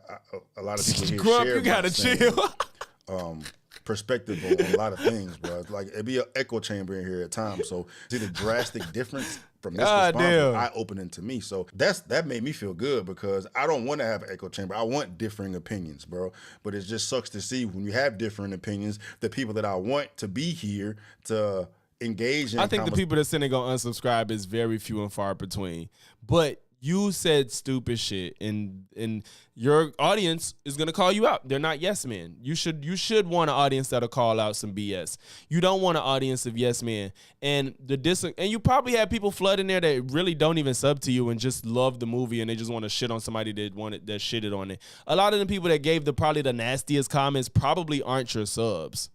a lot of people here Grump, share you gotta chill. Perspective on a lot of things, bro. It's like it'd be an echo chamber in here at times. So see the drastic difference from this response, eye-opening to me. So that made me feel good because I don't want to have an echo chamber. I want differing opinions, bro. But it just sucks to see when you have different opinions, the people that I want to be here to engage in. I think the people that's sitting gonna unsubscribe is very few and far between. But you said stupid shit, and your audience is gonna call you out. They're not yes men. You should want an audience that'll call out some BS. You don't want an audience of yes men. And and you probably have people flooding there that really don't even sub to you and just love the movie and they just want to shit on somebody that shitted on it. A lot of the people that gave probably the nastiest comments probably aren't your subs.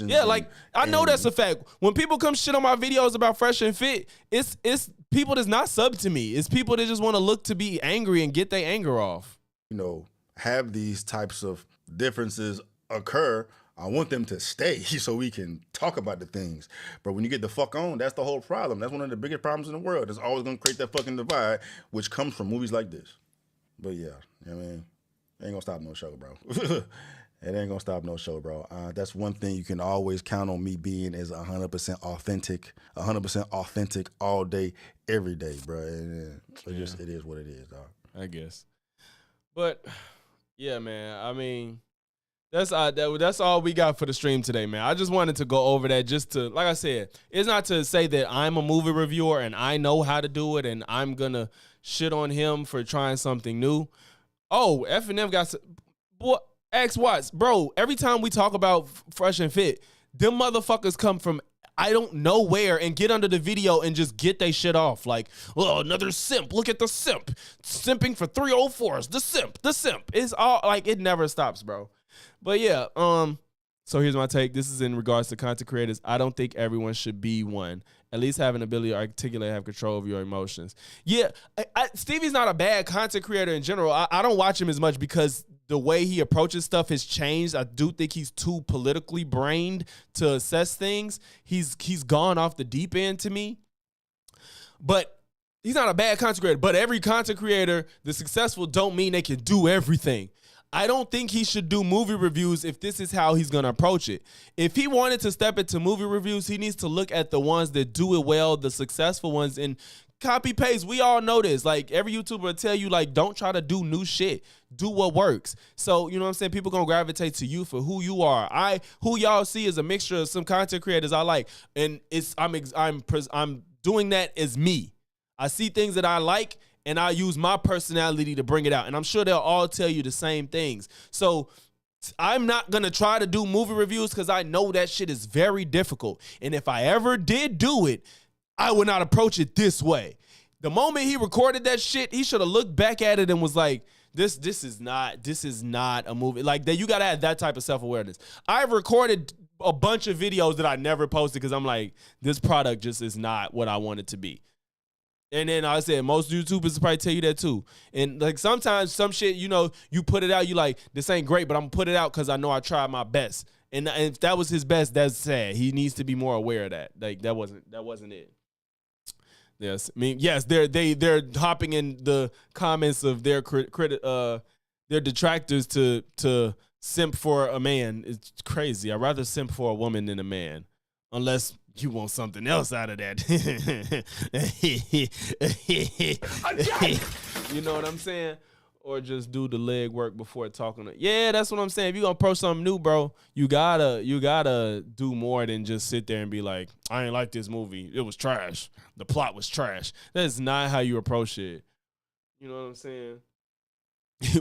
Yeah, like I know that's a fact. When people come shit on my videos about Fresh and Fit, it's people that's not sub to me. It's people that just want to look to be angry and get their anger off. You know, have these types of differences occur. I want them to stay so we can talk about the things. But when you get the fuck on, that's the whole problem. That's one of the biggest problems in the world. It's always gonna create that fucking divide, which comes from movies like this. But yeah, I mean, it ain't gonna stop no show, bro. It ain't gonna stop no show, bro. That's one thing you can always count on me being is 100% authentic all day, every day, bro. And it is what it is, dog. I guess. But yeah, man. I mean, that's all we got for the stream today, man. I just wanted to go over that just to, like I said, it's not to say that I'm a movie reviewer and I know how to do it and I'm gonna shit on him for trying something new. Oh, F&M got what? X Watts, bro, every time we talk about Fresh and Fit, them motherfuckers come from I don't know where and get under the video and just get they shit off. Like, oh, another simp. Look at the simp. Simping for 304s. The simp. It's all like it never stops, bro. But yeah, so here's my take. This is in regards to content creators. I don't think everyone should be one. At least have an ability to articulate, have control of your emotions. Yeah, Stevie's not a bad content creator in general. I don't watch him as much because the way he approaches stuff has changed. I do think he's too politically brained to assess things. He's gone off the deep end to me. But he's not a bad content creator. But every content creator, the successful, don't mean they can do everything. I don't think he should do movie reviews if this is how he's going to approach it. If he wanted to step into movie reviews, he needs to look at the ones that do it well, the successful ones, and copy paste. We all know this. Like every YouTuber will tell you, like, don't try to do new shit. Do what works. So, you know what I'm saying? People gonna gravitate to you for who you are. Who y'all see is a mixture of some content creators I like. And I'm doing that as me. I see things that I like and I use my personality to bring it out. And I'm sure they'll all tell you the same things. So I'm not going to try to do movie reviews because I know that shit is very difficult. And if I ever did do it, I would not approach it this way. The moment he recorded that shit, he should have looked back at it and was like, this is not a movie. Like that, you got to have that type of self-awareness. I've recorded a bunch of videos that I never posted because I'm like, this product just is not what I want it to be. And then I said, most YouTubers probably tell you that too. And like sometimes some shit, you know, you put it out, you like, this ain't great, but I'm gonna put it out because I know I tried my best. And if that was his best, that's sad. He needs to be more aware of that. Like that wasn't it. Yes, I mean, yes, they're hopping in the comments of their detractors to simp for a man. It's crazy. I'd rather simp for a woman than a man, unless you want something else out of that. You know what I'm saying? Or just do the leg work before talking. Yeah, that's what I'm saying. If you're going to approach something new, bro, you gotta do more than just sit there and be like, I ain't like this movie. It was trash. The plot was trash. That's not how you approach it. You know what I'm saying?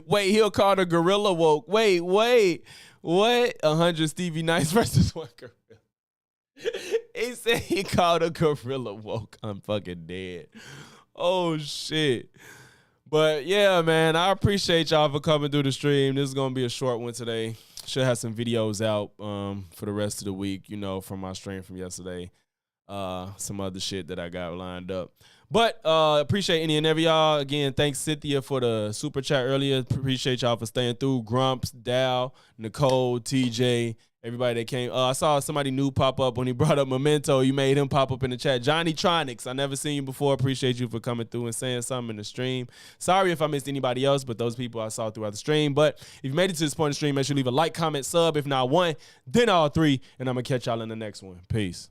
Wait, he'll call the gorilla woke. Wait, what? 100 Stevie Nicks versus 1 gorilla. He said he called a gorilla woke. I'm fucking dead. Oh, shit. But, yeah, man, I appreciate y'all for coming through the stream. This is going to be a short one today. Should have some videos out for the rest of the week, you know, from my stream from yesterday. Some other shit that I got lined up. But appreciate any and every y'all. Again, thanks, Cynthia, for the super chat earlier. Appreciate y'all for staying through. Grumps, Dow, Nicole, TJ, everybody that came. I saw somebody new pop up when he brought up Memento. You made him pop up in the chat. Johnny Tronics, I never seen you before. Appreciate you for coming through and saying something in the stream. Sorry if I missed anybody else, but those people I saw throughout the stream. But if you made it to this point in the stream, make sure you leave a like, comment, sub. If not one, then all three. And I'm going to catch y'all in the next one. Peace.